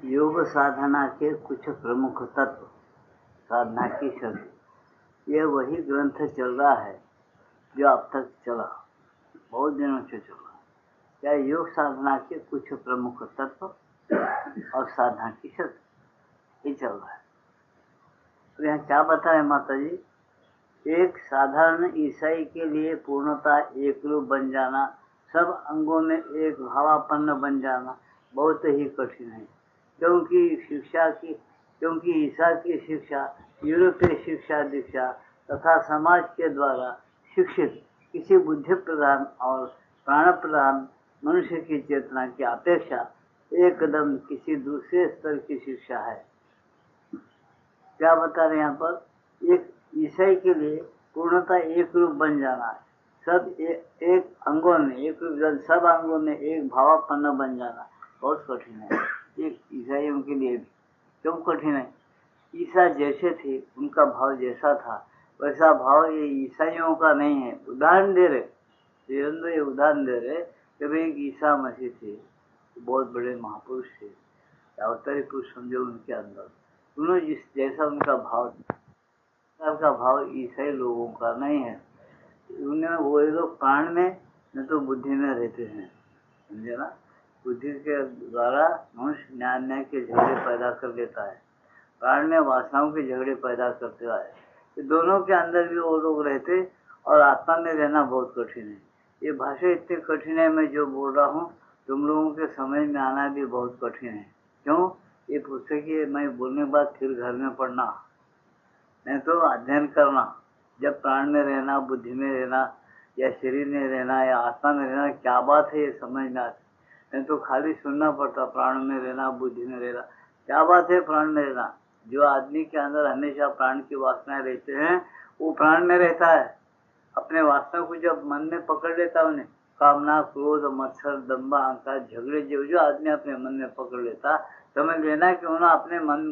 योग साधना के कुछ प्रमुख तत्व, साधना की शर्त। यह वही ग्रंथ चल रहा है जो अब तक चला, बहुत दिनों से चला। क्या योग साधना के कुछ प्रमुख तत्व और साधना की शर्त, ये चल रहा है। तो यहाँ क्या बता रहे माता जी? एक साधारण ईसाई के लिए पूर्णता एक रूप बन जाना, सब अंगों में एक भावापन्न बन जाना बहुत ही कठिन है, क्योंकि ईसा की शिक्षा, यूरोपीय शिक्षा दीक्षा तथा समाज के द्वारा शिक्षित किसी बुद्धि प्रधान और प्राण प्रधान मनुष्य की चेतना की अपेक्षा एकदम किसी दूसरे स्तर की शिक्षा है। क्या बता रहे यहाँ पर? एक ईसाई के लिए पूर्णता एक रूप बन जाना, सब एक अंगों में एक रूप, सब अंगों में एक भावापन्न बन जाना बहुत कठिन है। एक ईसाइयों के लिए भी क्यों कठिन है? ईसा जैसे थे, उनका भाव जैसा था, वैसा भाव ये ईसाइयों का नहीं है। उदाहरण दे रहे, ये उदाहरण दे रहे कि भाई एक ईसा मसीह थे, बहुत बड़े महापुरुष थे, अवतारी पुरुष समझो उनके अंदर, उन्होंने जिस जैसा उनका भाव ईसाई लोगों का नहीं है। उन्हें वो लोग प्राण में न तो बुद्धि में रहते हैं, समझे ना? बुद्धि के द्वारा मनुष्य न्याय के झगड़े पैदा कर लेता है, प्राण में वासनाओं के झगड़े पैदा करते हैं। दोनों के अंदर भी वो लोग रहते और आत्मा में रहना बहुत कठिन है। ये भाषा इतनी कठिन है, मैं जो बोल रहा हूँ तुम लोगों के समझ में आना भी बहुत कठिन है। क्यों? ये पुस्तक मैं बोलने के बाद फिर घर में पढ़ना, नहीं तो अध्ययन करना। जब प्राण में रहना, बुद्धि में रहना, या शरीर में रहना, या आत्मा में रहना, क्या बात है ये समझ में आती। नहीं तो खाली सुनना पड़ता, प्राण में रहना, बुद्धि में रहना, क्या बात है प्राण में रहना। जो आदमी के अंदर हमेशा प्राण की वासनाएं रहते हैं, वो प्राण में रहता है। अपने वासना को जब मन में पकड़ लेता, उन्हें कामना, क्रोध, मत्सर, दंभ, अहंकार, झगड़े जो आदमी अपने मन में पकड़ लेता, समझ लेना कि उन्हें अपने मन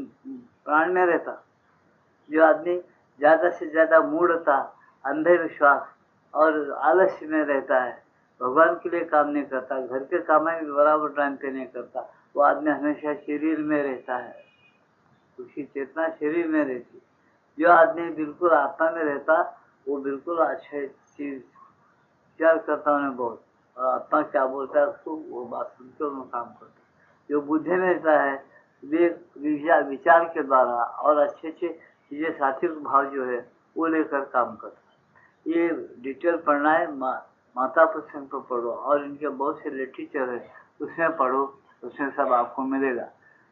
प्राण में रहता। जो आदमी ज्यादा से ज्यादा मूढ़ता, अंधविश्वास और आलस्य में रहता है, भगवान के लिए काम नहीं करता, घर के काम में बराबर टाइम पे नहीं करता, वो आदमी हमेशा शरीर में रहता है, उसकी चेतना शरीर में रहती। जो आदमी बिल्कुल आत्मा में रहता, वो बिल्कुल अच्छे चीज विचार करता उन्हें बहुत, और आत्मा क्या बोलता है उसको वो बात सुनकर उन्हें काम करता। जो बुद्धि में रहता है, विचार के द्वारा और अच्छे चीजें, सात्विक भाव जो है वो लेकर काम करता। ये डिटेल पढ़ना है, माता पुस्तक पर पढ़ो, और इनके बहुत से लिटरेचर है उसमें पढ़ो, उसमें सब आपको मिलेगा।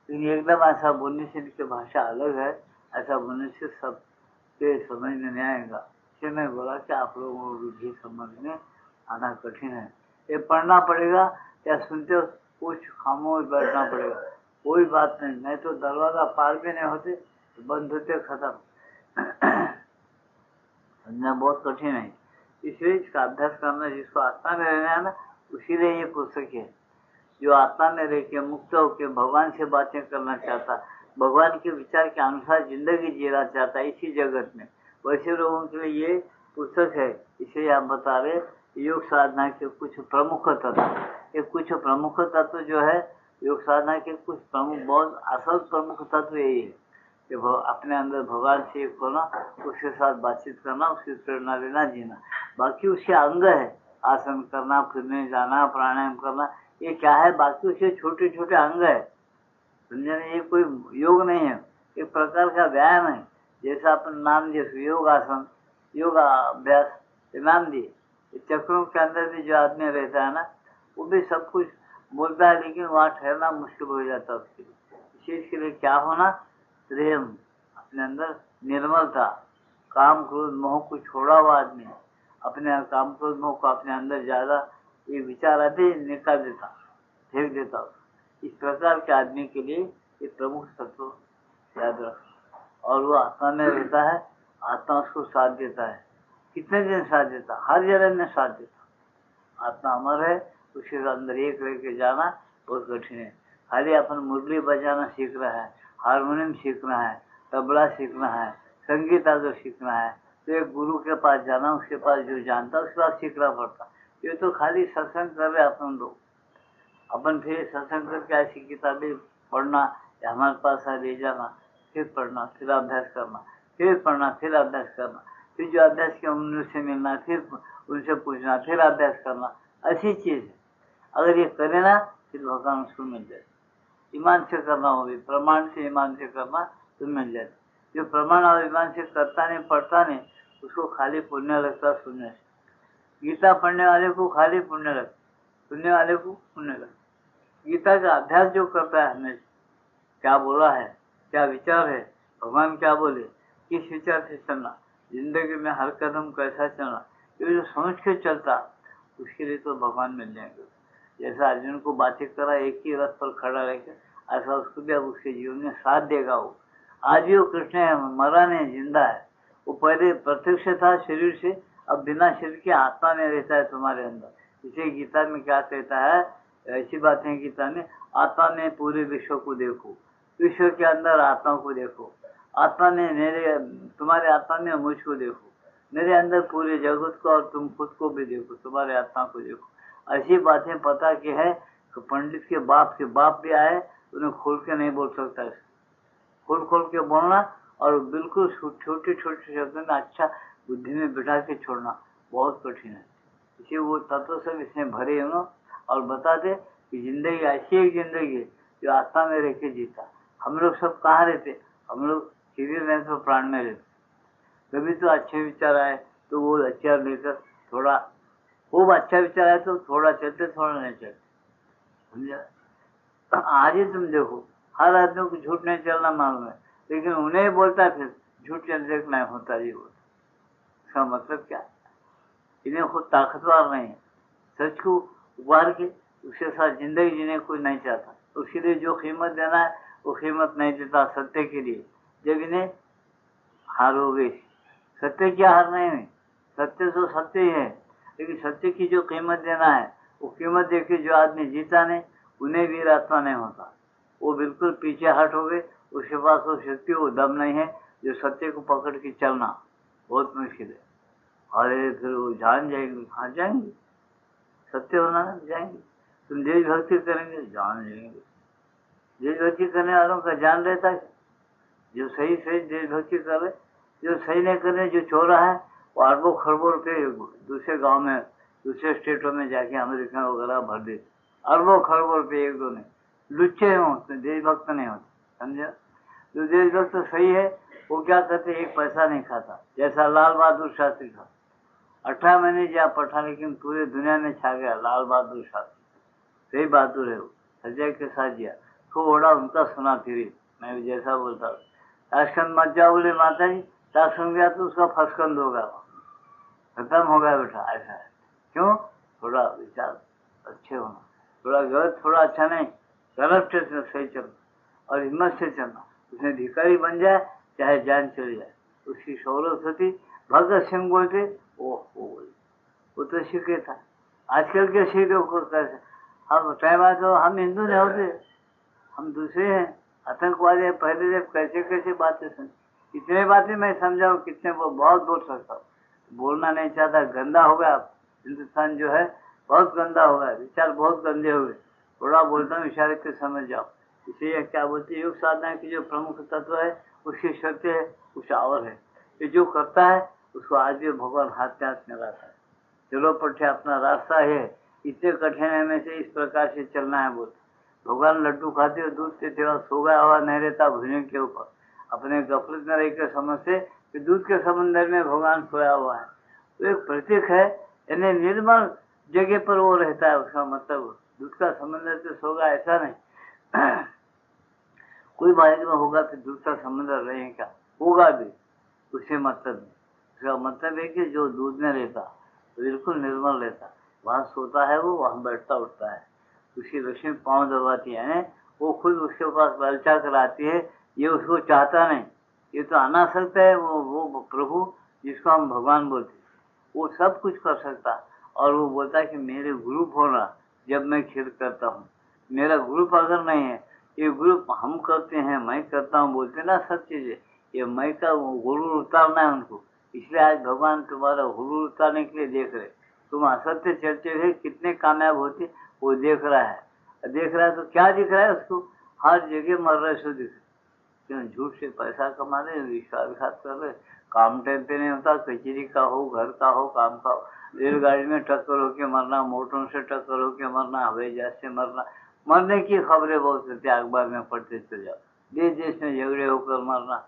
लेकिन एकदम ऐसा बोलने से इनकी भाषा अलग है, ऐसा बोलने से सब के समझ में नहीं आएगा। इसलिए मैं बोला कि आप लोगों को रुझी समझ में आना कठिन है। ये पढ़ना पड़ेगा या सुनते हो कुछ खामोश बैठना पड़ेगा, कोई बात नहीं, नहीं तो दरवाजा पार भी नहीं होते, बंद होते, खत्म। समझना बहुत कठिन है। इसलिए इसका अभ्यास करना, जिसको आत्मा में रहना है ना, उसी लिए ये पुस्तक है। जो आत्मा में रह के मुक्त होकर भगवान से बातें करना चाहता, भगवान के विचार के अनुसार जिंदगी जीना चाहता है इसी जगत में, वैसे लोगों के लिए ये पुस्तक है। इसलिए आप बता रहे योग साधना के कुछ प्रमुख तत्व। ये कुछ प्रमुख तत्व जो है योग साधना के कुछ प्रमुख, बहुत असल प्रमुख तत्व यही है कि अपने अंदर भगवान से एक होना, उसके साथ बातचीत करना, उसकी प्रेरणा लेना, जीना। बाकी उसके अंग है, आसन करना, फिरने जाना, प्राणायाम करना, ये क्या है? बाकी उसके छोटे छोटे अंग है, समझे? ये कोई योग नहीं है, एक प्रकार का व्यायाम है। जैसा अपन नाम दिए योगासन, योगा अभ्यास नाम दिए, चक्रों के अंदर भी जो आदमी रहता है ना, वो भी सब कुछ बोलता है, लेकिन वहाँ ठहरना मुश्किल हो जाता है उसके लिए। इसी के लिए क्या होना? प्रेम, अपने अंदर निर्मलता, काम क्रोध मोह को छोड़ा हुआ आदमी अपने काम क्रोध मोह को अपने अंदर ज्यादा ये विचार आते निकाल देता, फेंक देता। इस प्रकार के आदमी के लिए ये प्रमुख तत्व याद रखो। और वो आत्मा में रहता है, आत्मा उसको साथ देता है। कितने दिन साथ देता? हर जगह में साथ देता। आत्मा अमर है, उसके अंदर एक रह के जाना बहुत कठिन है। खाली अपन मुरली बजाना सीख रहा है, हारमोनियम सीखना है, तबला सीखना है, संगीत अगर सीखना है, तो एक गुरु के पास जाना, उसके पास जो जानता उसके पास सीखना पड़ता। ये तो खाली सत्संग कर रहे अपन लोग, अपन फिर सत्संग करके ऐसी किताबें पढ़ना हमारे पास ले जाना, फिर पढ़ना, फिर अभ्यास करना, फिर पढ़ना, फिर अभ्यास करना, फिर जो अभ्यास किया उनसे मिलना, फिर उनसे पूछना, फिर अभ्यास करना, ऐसी चीज है। अगर ये करे ना फिर भगवान उसको मिल जाए। ईमान से करना होगी, प्रमाण से ईमान से करना तो मिल जाए। जो प्रमाण और ईमान से करता नहीं, पढ़ता नहीं, उसको खाली पुण्य लगता सुनने से। गीता पढ़ने वाले को खाली पुण्य लगता, सुनने वाले को पुण्य लगता। गीता का अभ्यास जो करता है हमें क्या बोला है, क्या विचार है, भगवान क्या बोले, किस विचार से चलना, जिंदगी में हर कदम कैसा चलना, ये जो समझ के चलता उसके लिए तो भगवान मिल जाएंगे। जैसा अर्जुन को बातें करा एक ही रथ पर खड़ा रहकर, ऐसा उसको भी अब उसके जीवन में साथ देगा। वो आज भी वो कृष्ण है, मरा नहीं, जिंदा है। वो पहले प्रत्यक्ष था शरीर से, अब बिना शरीर के आत्मा में रहता है तुम्हारे अंदर। इसे गीता में क्या कहता है, ऐसी बातें हैं गीता में, आत्मा में पूरे विश्व को देखो, विश्व के अंदर आत्मा को देखो, आत्मा में मेरे, तुम्हारे आत्मा में मुझको देखो, मेरे अंदर पूरे जगत को, और तुम खुद को भी देखो, तुम्हारे आत्मा को देखो। ऐसी बातें पता की है तो पंडित के बाप भी आए, उन्हें खोल के नहीं बोल सकता है। खोल के बोलना और बिल्कुल छोटे छोटे शब्दों में अच्छा बुद्धि में बिठा के छोड़ना बहुत कठिन है। इसे वो तत्व सब इसमें भरे हो और बता दे कि जिंदगी ऐसी एक जिंदगी जो आत्मा में रह के जीता। हम लोग सब कहाँ रहते, हम लोग शरीर में तो प्राण में रहते। कभी तो अच्छे विचार आए तो वो अच्छा लेकर थोड़ा, खूब अच्छा विचार आए तो थोड़ा चलते, थोड़ा नहीं चलते, समझा। आज ही तुम देखो हर आदमी को झूठ नहीं चलना मालूम है, लेकिन उन्हें बोलता फिर झूठ चलने नहीं होता जी। वो इसका मतलब क्या, इन्हें खुद ताकतवर नहीं है, सच को उबार के उसके साथ जिंदगी जीने कोई नहीं चाहता। उसके लिए जो कीमत देना है वो कीमत नहीं देता सत्य के लिए। जब इन्हें हार हो गई, सत्य की हार नहीं हुई, सत्य तो सत्य ही है, लेकिन सत्य की जो कीमत देना है वो कीमत देके जो आदमी जीता नहीं, उन्हें वीर आत्मा नहीं होता। वो बिल्कुल पीछे हट हो गए, उसके पास वो शक्ति, वो दम नहीं है जो सत्य को पकड़ के चलना बहुत मुश्किल है। अरे फिर वो जान जाएंगे, कहाँ जाएंगे, सत्य होना है जाएंगे। तुम देशभक्ति करेंगे, जान जाएंगे। देशभक्ति करने वालों का जान रहता है, जो सही सही देशभक्ति करे, जो सही नहीं करे, जो चोरा है वो अरबों खरबों रुपये दूसरे गांव में, दूसरे स्टेटों में जाके अमेरिका वगैरह भर देते, अरबों खरबों रुपये एक दो नहीं, लुच्चे होते, देशभक्त नहीं होते, समझा। जो देशभक्त तो सही है वो क्या करते, एक पैसा नहीं खाता, जैसा लाल बहादुर शास्त्री था। 18 महीने जहाँ पढ़ा लेकिन पूरे दुनिया में छा गया लाल बहादुर शास्त्री। सही बहादुर है वो, सजा के साथ जिया, थोड़ा उनका सुना फिर मैं जैसा बोलता हूँ, ताशकंद मत जाओ बोले माता जी, ताशकंद गया तो उसका फसकंद होगा, खत्म होगा बेटा, ऐसा है। क्यों, थोड़ा विचार अच्छे होना, थोड़ा गलत थोड़ा अच्छा नहीं, गलत से सही चलना और हिम्मत से चलना। उसमें भिखारी बन जाए चाहे जान चली जाए, उसकी सरस्वती भगत सिंह बोलते वो तो सीखे था। आजकल के सीखों को कैसे, हम टाइम आए तो हम हिंदू नहीं होते, हम दूसरे हैं, आतंकवादी है। पहले जब कैसे कैसे बातें सुन, इतने बातें मैं समझाऊँ कितने, वो बहुत बोल सकता हूँ, बोलना नहीं चाहता, गंदा हो गया हिंदुस्तान जो है, बहुत गंदा हो गया, विचार बहुत गंदे हो गए। थोड़ा बोलता हूँ इशारे से समझ जाओ। इसलिए क्या बोलते हैं, योग साधना की जो प्रमुख तत्व है उसकी शर्तें है, कुछ और है। ये जो करता है उसको आज भी भगवान हाथ में लाता है। चलो पट्टे अपना रास्ता है, इतने कठिन में से इस प्रकार से चलना है। बोलते भगवान लड्डू खाते हो, दूध पीते हो, सो गया हुआ नहीं रहता भुजंग के ऊपर, अपने गफलत में रह के समझते कि दूध के समंदर में भगवान सोया हुआ है। तो एक प्रतीक है, यानी निर्मल जगह पर वो रहता है, उसका मतलब दूध का समंदर से सोगा ऐसा नहीं। कोई भाग्य में होगा तो दूध का समंदर रहेगा, होगा भी, उससे मतलब नहीं। उसका मतलब है कि जो दूध में रहता बिल्कुल निर्मल रहता, वहाँ सोता है वो, वहाँ बैठता उठता है, उसकी लक्ष्मी पाँव दबाती है, वो खुद उसके पास ललचा कर आती है। ये उसको चाहता नहीं, ये तो आना सकता है, वो प्रभु जिसको हम भगवान बोलते, वो सब कुछ कर सकता। और वो बोलता है कि मेरे ग्रुप होना जब मैं खेल करता हूँ, मेरा ग्रुप अगर नहीं है, ये ग्रुप हम करते हैं, मैं करता हूँ, बोलते ना सब चीजें, ये मैं का गुरु उतारना है उनको। इसलिए आज भगवान तुम्हारा गुरु उतारने के लिए देख रहे, तुम असत्य चलते हुए कितने कामयाब होते वो देख रहा है। देख रहा है तो क्या दिख रहा है उसको, हर जगह मर रहे सो दिखे। क्यों? झूठ से पैसा कमा रहे, विश्वासघात कर रहे, काम टाइम पे नहीं होता, कचेरी का हो, घर का हो, काम का हो, रेलगाड़ी में टक्कर होके मरना, मोटरों से टक्कर होके मरना, हवाई जहाज से मरना, मरने की खबरें बहुत होती है, अखबार में पढ़ते चले जाओ। देश देश में झगड़े होकर मरना,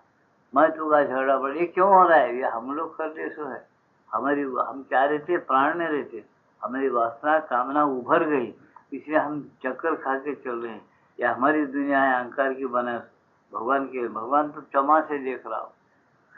मैं तू का झगड़ा पड़, ये क्यों हो रहा है? ये हम लोग करते सो है। हम क्या रहते, प्राण में रहते, हमारी वासना कामना उभर गई, इसलिए हम चक्कर खा के चल रहे हैं। या हमारी दुनिया है अहंकार की बना। भगवान तो क्षमा से देख रहा हो,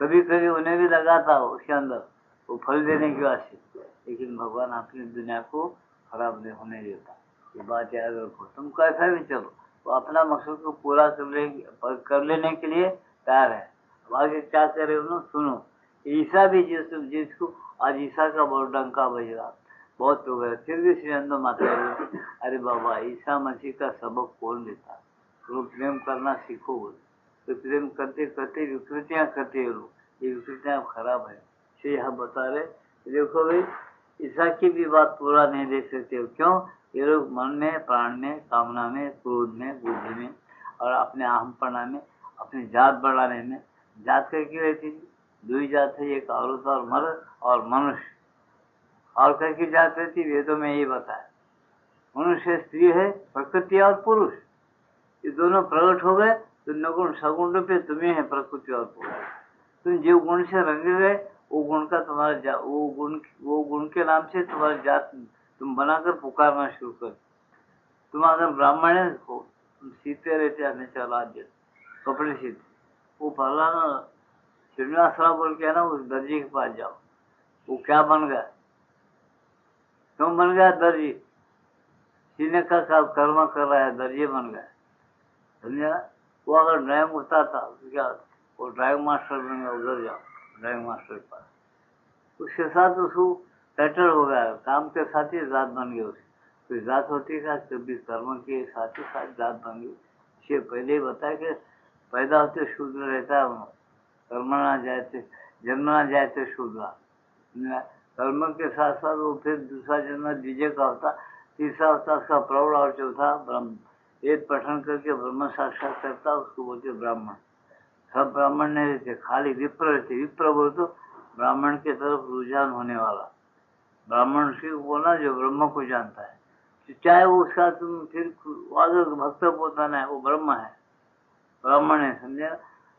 कभी कभी उन्हें भी लगाता हो उसके अंदर वो फल देने की वास्ते, लेकिन भगवान अपनी दुनिया को खराब नहीं होने देता। ये बात याद रखो। तुम कैसा भी चलो, वो अपना मकसद को पूरा कर लेने के लिए तैयार है। अब आगे क्या करे उन्होंने सुनो। ईसा भी जिसको आज ईसा का बहुत डंका बज रहा, बहुत हो गया, फिर भी श्री अंदर माता, अरे बाबा ईसा मसीह का सबक कौन देता? लोग प्रेम करना सीखो बोले, तो प्रेम करते करते विकृतियां करते हैं लोग, ये विकृतियां खराब है। से यह बता रहे, देखो भाई ईसा की भी बात पूरा नहीं देख सकते हो। क्यों? ये लोग मन में, प्राण में, कामना में, क्रोध में, बुद्धि में और अपने अहमपना में, अपनी जात बढ़ाने में। जात करके रहती थी, दो ही जात है, एक औरत और मर्द और मनुष्य। और करके जात रहती, वेदों में यही बताया, मनुष्य स्त्री है, प्रकृति और पुरुष, ये दोनों प्रकट हो गए तो नगुण सगुण रूपे तुम्हें है प्रकृति और पुरुष। तुम जो गुण से रंगे गए वो गुण का तुम्हारा वो गुण के नाम से तुम्हारी जात तुम बनाकर पुकारना शुरू कर। तुम अगर ब्राह्मण है, तुम सीते रहते हमेशा राज्य कपड़े सीते, वो फलाना श्रीनिवासराव बोल के है ना, उस दर्जी के पास जाओ, वो क्या बन गया? क्यों बन गया? दर्जी सीने का कर्म कर रहा है, दर्जी बन गया, समझा? वो अगर ड्राइंग उठता था तो क्या, वो ड्राइंग मास्टर बन गया, उधर जाओ ड्राइंग मास्टर के पास, उसके साथ उसको सेटल हो गया, काम के साथ ही जात बन गई उसकी। तो जात होती है कभी कर्म के साथ ही साथ जात बन गई। इससे पहले ही बताया कि पैदा होते शूद्र रहता है, कर्म ना जाए थे, जन्म ना जाए थे शूद्र, कर्म के साथ साथ वो फिर दूसरा जन्म द्विजय का होता, तीसरा होता उसका प्रौढ़ और चौथा ब्रह्म। वेद पठन करके ब्रह्म साक्षात करता, उसको बोलते ब्राह्मण। सब ब्राह्मण नहीं रहते, खाली विप्र रहते। विप्र बोल तो ब्राह्मण के तरफ रुझान होने वाला, ब्राह्मण से बोलना जो ब्रह्म को जानता है, चाहे वो उसका तुम फिर भक्त पोताना है, वो ब्रह्म है, ब्राह्मण है, समझे?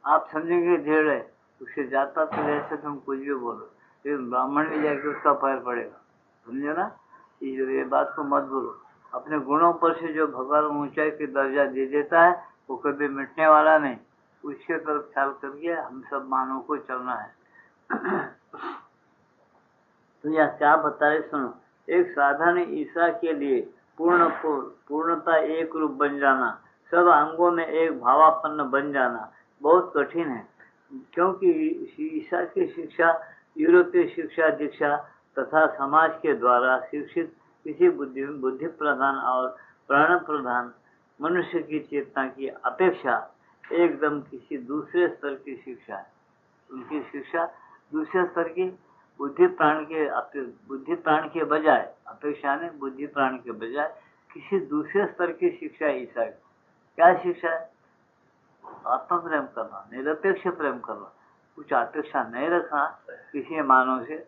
आप समझेंगे ढेर है, उससे जाता तो ऐसे तुम कुछ भी बोलो, लेकिन ब्राह्मण भी जाके उसका पैर पड़ेगा, समझे ना? ये बात को मत बोलो। अपने गुणों पर से जो भगवान ऊंचाई की दर्जा दे देता है वो कभी मिटने वाला नहीं, उसके तरफ ख्याल करके हम सब मानव को चलना है। तो यह क्या बताए सुनो। एक साधारण ईसा के लिए पूर्णता एक रूप बन जाना, सब अंगों में एक भावापन्न बन जाना बहुत कठिन है, क्योंकि ईसा की शिक्षा यूरोपीय शिक्षा दीक्षा तथा समाज के द्वारा शिक्षित किसी बुद्धि प्रधान और प्राण प्रधान मनुष्य की चेतना की अपेक्षा एकदम किसी दूसरे स्तर की शिक्षा है। उनकी शिक्षा दूसरे स्तर की बुद्धि प्राण के बजाय, अपेक्षा ने बुद्धि प्राण के बजाय किसी दूसरे स्तर की शिक्षा ईसा की। क्या शिक्षा है? आत्म प्रेम करना, निरपेक्ष प्रेम करना, कुछ अपेक्षा नहीं रखना किसी मानव से,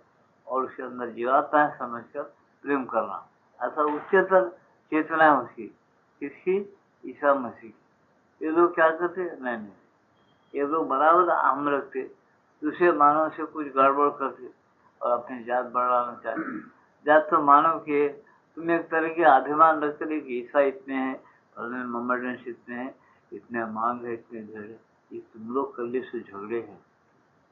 और उसके अंदर जीवात्मा है समझकर प्रेम करना। ऐसा उच्चतर चेतना है उसकी, किसकी? ईसा मसीह की। ये लोग क्या करते? नहीं, ये लोग बराबर अहम रखते, दूसरे मानव से कुछ गड़बड़ करते और अपनी जात बढ़ाना चाहते। जात तो मानव की, तुम एक तरह के अभिमान रखते कि ईसा इतने हैं, मोहम्मदन इतने हैं, इतने मांग है, इतने झगड़े, ये तुम लोग कर ले से झगड़े हैं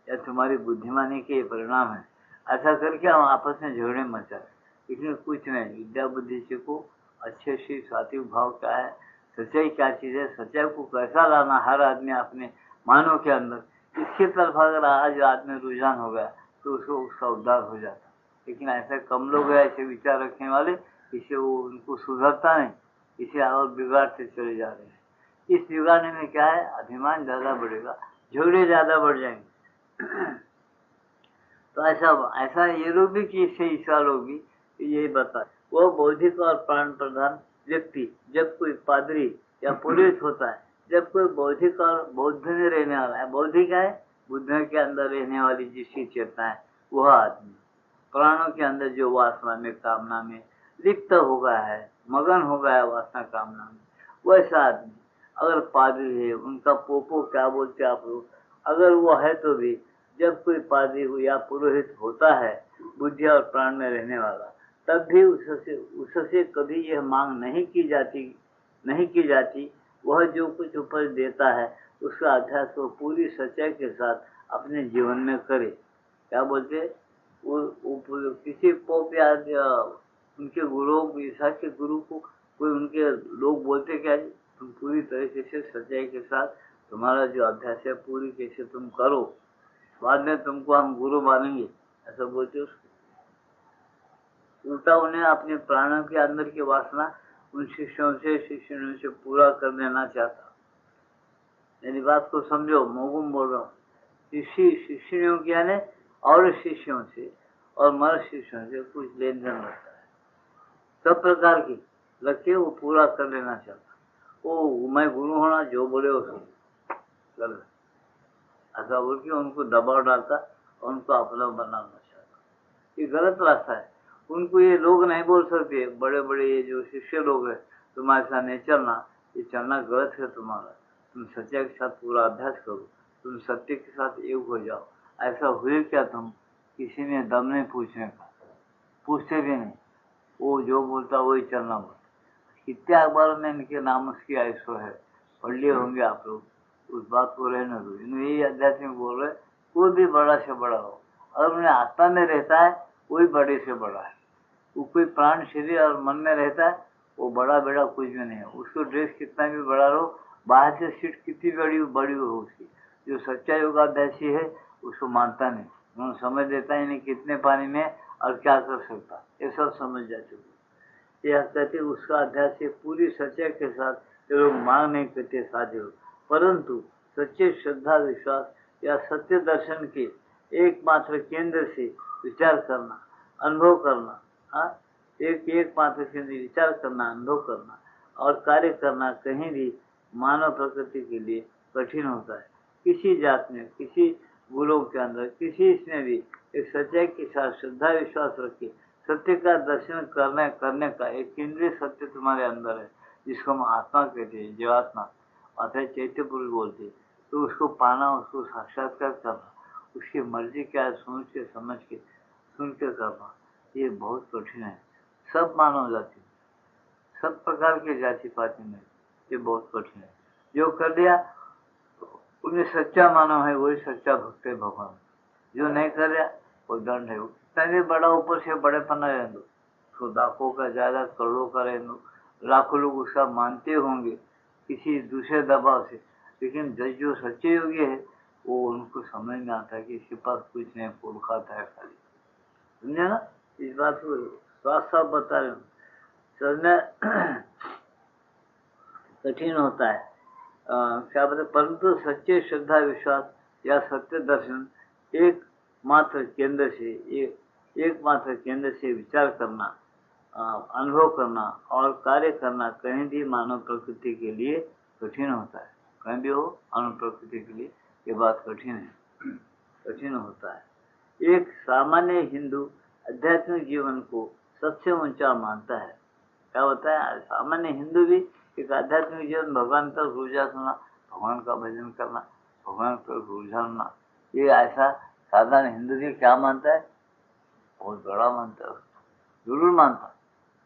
या तुम्हारी बुद्धिमानी के परिणाम है, ऐसा करके हम आपस में झगड़े मचाए। इसमें कुछ नहीं, विद्या बुद्धि से को अच्छे से सात्विक भाव क्या है, सच्चाई क्या चीज है, सच्चाई को कैसा लाना हर आदमी अपने मानव के अंदर, इसकी तरफ अगर आज आदमी रुझान हो गया तो उसका उद्धार हो जाता। लेकिन ऐसे कम लोग हैं ऐसे विचार रखने वाले, इसे वो उनको सुधरता नहीं, इसे और बिगाड़ते चले जा रहे हैं। इस बिगाड़ने में क्या है? अभिमान ज्यादा बढ़ेगा, झगड़े ज्यादा बढ़ जाएंगे। तो ऐसा ये लोग भी कि इससे ईसा लोग भी यही बता, वो बौद्धिक और प्राण प्रधान व्यक्ति जब कोई पादरी या पुरोहित होता है जब कोई बौद्धिक और बौद्ध में रहने वाला है। बौद्धिक है बुद्ध के अंदर रहने वाली जिसकी चेतना है वह आदमी, प्राणों के अंदर जो वासना में कामना में लिप्त हो गया है, मगन हो गया है वासना कामना में, वैसा आदमी अगर पादरी है, उनका पोपो क्या बोलते आप लोग, अगर वो है तो भी जब कोई पादरी या पुरोहित होता है बुद्धि और प्राण में रहने वाला, तब भी उससे कभी यह मांग नहीं की जाती वह जो कुछ उपज देता है उसका अभ्यास वो पूरी सच्चाई के साथ अपने जीवन में करे। क्या बोलते वो किसी पोप या उनके गुरु, ईसा के गुरु को कोई उनके लोग बोलते क्या जी, तुम पूरी तरीके से सच्चाई के साथ तुम्हारा जो अभ्यास है पूरी कैसे तुम करो, बाद में तुमको हम गुरु मानेंगे, ऐसा बोलते उसको। उल्टा उन्हें अपने प्राणों के अंदर की वासना उन शिष्यों से पूरा कर देना चाहता। मेरी बात को समझो, मोगुम बोल रहा हूँ। शिष्यों के यानी और शिष्यों से और मर शिष्यों से कुछ लेन देन रहता है, सब प्रकार की लक्ष्य वो पूरा कर लेना चाहता। वो मैं गुरु होना जो बोले उसको गलत, ऐसा बोल के उनको दबाव डालता और उनको अपना बनाना चाहता। ये गलत रास्ता है। उनको ये लोग नहीं बोल सकते, बड़े बड़े ये जो शिष्य लोग हैं, तुम ऐसा नहीं चलना, ये चलना गलत है तुम्हारा, तुम सत्य के साथ पूरा अभ्यास करो, तुम सत्य के साथ एक हो जाओ। ऐसा हुए क्या तुम? किसी ने दम नहीं पूछने का, पूछते भी नहीं, वो जो बोलता वही चलना बोलता। कितने अखबारों में इनके नाम उसकी ऐसो है, पढ़ लिए होंगे आप लोग, उस बात को रहने दो। इन्हें यही आध्यात्मिक बोल रहे, कोई भी बड़ा से बड़ा हो, अगर उन्हें आत्मा में रहता है वही बड़े से बड़ा है। वो कोई प्राण शरीर और मन में रहता है वो बड़ा बेड़ा कुछ भी नहीं है। उसको ड्रेस कितना भी बड़ा हो, बाहर से सीट कितनी बड़ी हो उसकी, जो सच्चा योगाभ्यासी है उसको मानता नहीं, उन्हें समझ देता है नहीं कितने पानी में और क्या कर सकता, ये सब समझ जाते हो। यह कहते उसका अध्यास से पूरी सच्चाई के साथ ये लोग मांग नहीं करते साधे हो, परंतु सच्चे श्रद्धा विश्वास या सत्य दर्शन के एकमात्र केंद्र से विचार करना, अनुभव करना, एक मात्र केंद्र विचार करना, अनुभव करना और कार्य करना कहीं भी मानव प्रकृति के लिए कठिन होता है। किसी जात में, किसी गुरुओं के अंदर, किसी इसमें भी एक सच्चाई के साथ श्रद्धा विश्वास रखे सत्य का दर्शन करने का एक केंद्रीय सत्य तुम्हारे अंदर है, जिसको हम आत्मा कहते हैं, जीवात्मा अर्थात चैत्य पुरुष बोलते हैं। तो उसको पाना, उसको साक्षात्कार करना, उसकी मर्जी क्या है सोच के समझ के सुन के करना, ये बहुत कठिन है। सब मानव जाति, सब प्रकार के जाति पाति में ये बहुत कठिन है। जो कर दिया उन्हें सच्चा मानव है, वही सच्चा भक्त है भगवान। जो नहीं कर रहा वो दंड है। कितना भी बड़ा ऊपर से बड़े पन्ना रह दो, तो लाखों का ज्यादा करोड़ों का रह दो, लाखों लोग उसका मानते होंगे किसी दूसरे दबाव से, लेकिन जो सच्चे योगी है वो उनको समझ में आता है कि इसके पास कुछ नहीं, फूल खाता है खाली। समझे ना? इस बात को साफ साफ बता रहे हूँ। समझना कठिन होता है। क्या बोलते, परंतु सच्चे श्रद्धा विश्वास या सत्य दर्शन एकमात्र केंद्र से विचार करना, अनुभव करना और कार्य करना कहीं भी मानव प्रकृति के लिए कठिन होता है। कहीं भी हो मानव प्रकृति के लिए ये बात कठिन है, कठिन होता है। एक सामान्य हिंदू आध्यात्मिक जीवन को सबसे ऊंचा मानता है। क्या होता है? सामान्य हिंदू भी एक आध्यात्मिक जीवन भगवान तक रुझाना, भगवान का भजन करना, भगवान तक रुझाना, ये ऐसा साधारण हिंदू भी क्या मानता है? बहुत बड़ा मानता है, जरूर मानता।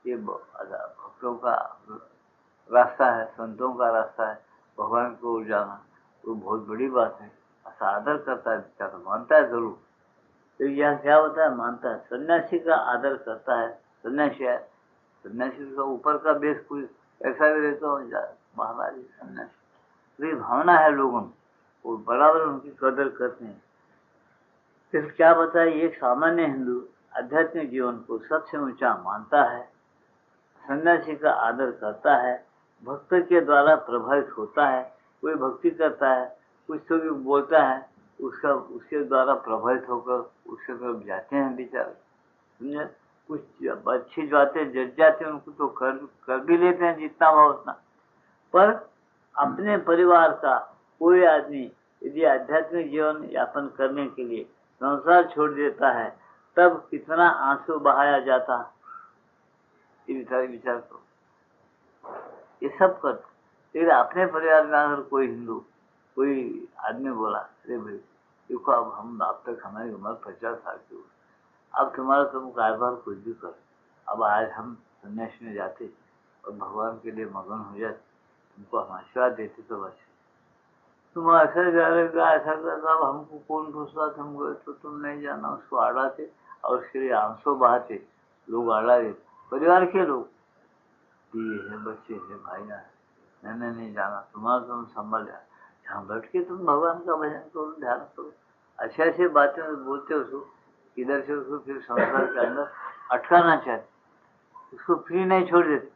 ये भक्तों का रास्ता है, संतों का रास्ता है, भगवान को जाना वो बहुत बड़ी बात है। ऐसा आदर करता है, क्या तो मानता है जरूर। तो यह क्या होता है? मानता है। सन्यासी का आदर करता है, सन्यासी है, सन्यासी का ऊपर का बेस कोई ऐसा भी रहता हो, महाराज सन्यासी, ये भावना है लोगों में, वो बराबर उनकी कदर करते हैं। फिर क्या बताए? एक सामान्य हिंदू आध्यात्मिक जीवन को सबसे ऊंचा मानता है, सन्यासी का आदर करता है, भक्त के द्वारा प्रभावित होता है। कोई भक्ति करता है, कुछ तो भी बोलता है, उसके द्वारा प्रभावित होकर उसके तरफ जाते हैं बेचारे। समझे? कुछ अच्छी बातें जज जाते हैं, उनको तो कर भी लेते हैं जितना हो उतना, पर अपने परिवार का कोई आदमी यदि आध्यात्मिक जीवन यापन करने के लिए संसार छोड़ देता है, तब कितना आंसू बहाया जाता, ये विचार करो। ये सब कर, फिर अपने परिवार में अगर कोई हिंदू कोई आदमी बोला, अरे भाई देखो अब हम अब तक हमारी उम्र 50 साल की हो, अब तुम्हारा तुम कारोबार कुछ भी करो, अब आज हम संन्यास में जाते और भगवान के लिए मगन हो जाते, तुमको हम आशीर्वाद देते तो बस तुम ऐसा जा रहे हो, ऐसा करता, अब हमको कौन पूछता, तुम गए तो तुम नहीं जाना, उसको आड़ाते और उसके लिए आंसू बहाते, लोग आड़ा देते, परिवार के लोग, ये है बच्चे है भाइया, मैंने नहीं जाना, तुम्हारा तुम संभाल जाए, जहाँ बैठ के तुम भगवान का भजन करो, ध्यान करो, अच्छे अच्छे बातें बोलते हो उसको, इधर से उसको फिर संसार के अंदर अटकाना चाहते, उसको फ्री नहीं छोड़ देते,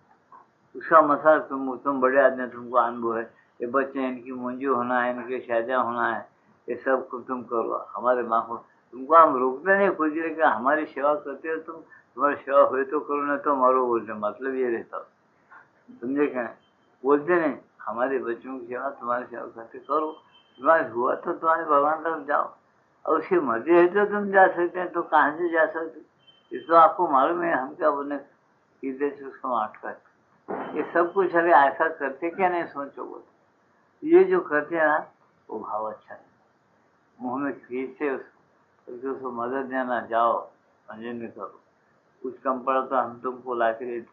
उसका मसाल तुम बड़े आदमी, तुमको अनुभव है, ये बच्चे इनकी मुंजी होना है, इनके शादियाँ होना है, ये सब तुम करो, हमारे माँ को तुमको हम रोकते नहीं, कुछ लेकिन हमारी सेवा करते हो तुम, तुम्हारी सेवा हुई तो करो, नहीं तो मरो, बोलते मतलब ये रहता, समझे क्या, बोलते नहीं, हमारे बच्चों की सेवा तुम्हारी सेवा करते करो, तुम्हारा हुआ तो तुम्हारे भगवान तक जाओ, और उसकी मर्जी है तो तुम जा सकते हैं, तो कहाँ से जा सकते, इस तो आपको मालूम है, हम क्या बोले सीधे से उसको अटका, ये सब कुछ अरे ऐसा करते क्या नहीं, सोचो बोलते, ये जो करते हैं ना वो भाव अच्छा है, मुंह में खींचते उसको मदद देना, जाओ मंजन में करो, कुछ कम पड़ा तो हम तुमको ला के देते,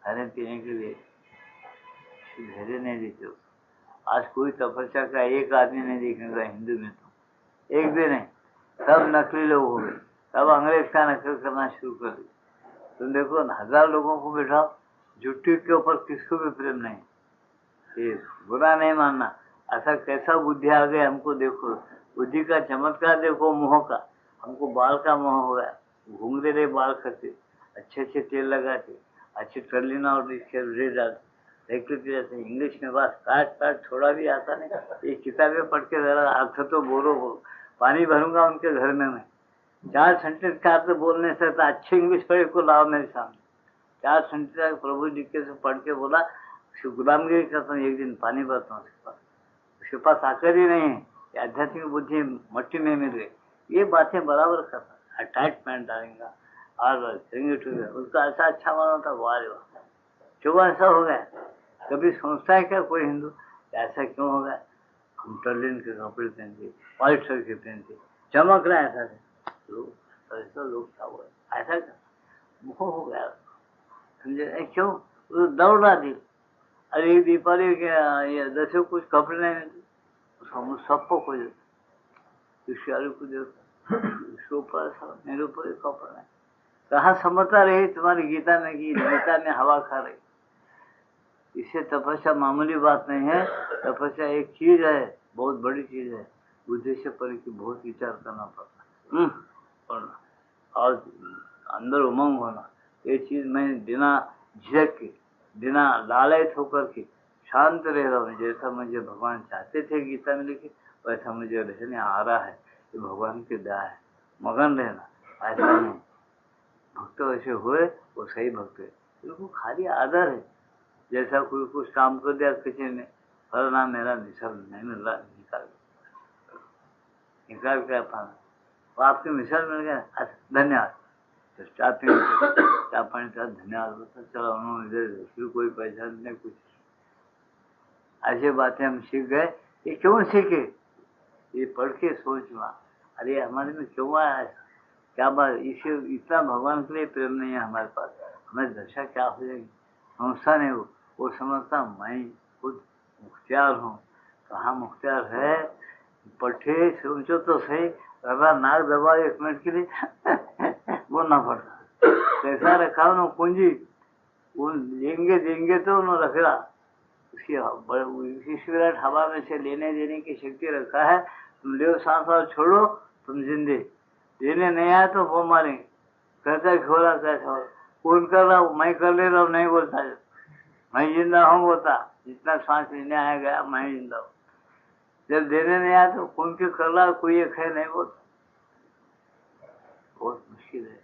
खाने पीने के लिए धैर्य नहीं देते हो। आज कोई तपस्या का एक आदमी नहीं दिखेगा हिंदू में, तो एक भी नहीं, सब नकली लोग हो गए, सब अंग्रेज का नकल करना शुरू कर दिया, तुम देखो 1000 लोगों को बिठाओ, जुट्टी के ऊपर किसको भी प्रेम नहीं, ये बुरा नहीं मानना, ऐसा कैसा बुद्धि आ गया हमको, देखो बुद्धि का चमत्कार देखो, मोह का, हमको बाल का मोह हो गया, घूमते रहे बाल करते, अच्छे अच्छे तेल लगाते, अच्छे टर्लिना और इसके डालते, इंग्लिश में बस काट थोड़ा भी आता नहीं, ये किताबें पढ़ के जरा अर्थ तो बोलो, पानी भरूंगा उनके घर में मैं, 4 सेंटेंस का अर्थ बोलने से तो अच्छे इंग्लिश पढ़े को लाओ मेरे सामने, 4 सेंटेंस प्रभु जी के से पढ़ के बोला, गुलामगिरी करता हूँ, एक दिन पानी भरता हूँ उसके पास आकर ही नहीं है, आध्यात्मिक बुद्धि मट्टी में मिल गई, ये बातें बराबर करता, अटैचमेंट डालेंगा और उसका ऐसा अच्छा मानो था, वाह रे वाह, क्यों ऐसा हो गया, कभी सोचता है क्या कोई हिंदू ऐसा क्यों हो गया, हम टर्लिन के कपड़े पहनते, व्हाइट शर्ट के पहनते, चमक रहा है ऐसा लोग, ऐसा लोग क्या हुआ, ऐसा मोह हो गया, समझे क्यों, दौड़ रहा थी, अरे दीपावली के दसों कुछ कपड़े नहीं, सबको खोज को इसके ऊपर मेरे ऊपर कपड़ा नहीं, कहाँ समझता रही तुम्हारी गीता में की, गीता में हवा खा रही, इससे तपस्या मामूली बात नहीं है, तपस्या एक चीज है, बहुत बड़ी चीज है, उद्देश्य पर की बहुत विचार करना पड़ता, पढ़ना और अंदर उमंग होना, ये चीज मैं बिना झिझक के, बिना लालच होकर के शांत रह रहा हूँ, जैसा मुझे भगवान चाहते थे गीता में लिखे वैसा मुझे रहने आ रहा है, ये भगवान की दया है, मगन रहना, ऐसा नहीं, भक्त वैसे हुए वो सही भक्त है, उनको खाली आदर है, जैसा कोई कुछ काम कर दिया किसी ने, फलना मेरा मिसाल नहीं मिल रहा, निकाल के पाना, वो आपकी मिसाल मिल गया, धन्यवाद, चाय पानी का धन्यवाद बोलता चलो, उन्होंने इधर फिर कोई पहचान नहीं कुछ, ऐसी बातें हम सीख गए, ये क्यों सीखे, ये पढ़ के सोचना, अरे हमारे में क्यों आया ऐसा, क्या बात, इसे इतना भगवान के लिए प्रेम नहीं है हमारे पास, हमें दशा क्या हो जाएगी, संस्था नहीं वो समझता मैं खुद मुख्तियार हूँ, कहाँ मुख्तियार है, पढ़े सोचो तो सही, अगर नाक दबा 1 मिनट के लिए बोलना पड़ता, कैसा रखा उन्होंने पूंजी, वो देंगे तो उन्होंने रख रहा, उसकी विराट हवा में से लेने देने की शक्ति रखा है, तुम ले सांस और छोड़ो, तुम जिंदे, लेने नहीं आया तो वो मारेंगे, कहता है खोला कैसा हो, कौन कर रहा हूँ, मैं कर ले रहा हूँ, नहीं बोलता, मैं जिंदा हूँ बोलता, जितना सांस लेने आया गया मैं जिंदा हूँ, जब देने नहीं आया तो कौन क्यों कर रहा, कोई एक है नहीं बोलता, बहुत मुश्किल है,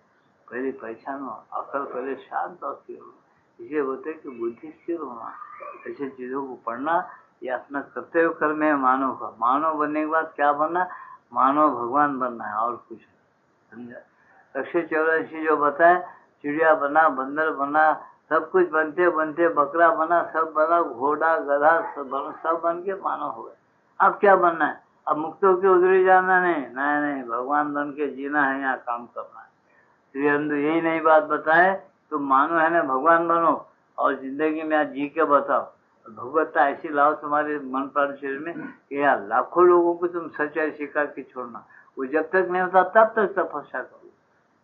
पहले पहचानो, अकल पहले शांत और इसलिए बोलते हैं कि बुद्धि स्थिर होना, ऐसे चीजों को पढ़ना, ये अपना कर्तव्य कर्म है मानव का। मानव बनने के बाद क्या बनना? मानव भगवान बनना है, और कुछ नहीं। समझा? 184 जो बताए, चिड़िया बना, बंदर बना, सब कुछ बनते बनते बकरा बना, सब बना, घोड़ा गधा सब बना, सब बन के मानव हो गए। अब क्या बनना है? अब मुक्त होके उधर ही जाना नहीं, नहीं नहीं, भगवान बन के जीना है, यहाँ काम करना है। श्री हिंदू यही नई बात बताए, तुम मानो है ना, भगवान बनो और जिंदगी में आज जी के बताओ। भगवत्ता ऐसी लाओ तुम्हारे मन प्राण शरीर में कि यार लाखों लोगों को तुम सच्चाई सिखा के छोड़ना। वो जब तक नहीं होता तब तक तपस्या करो,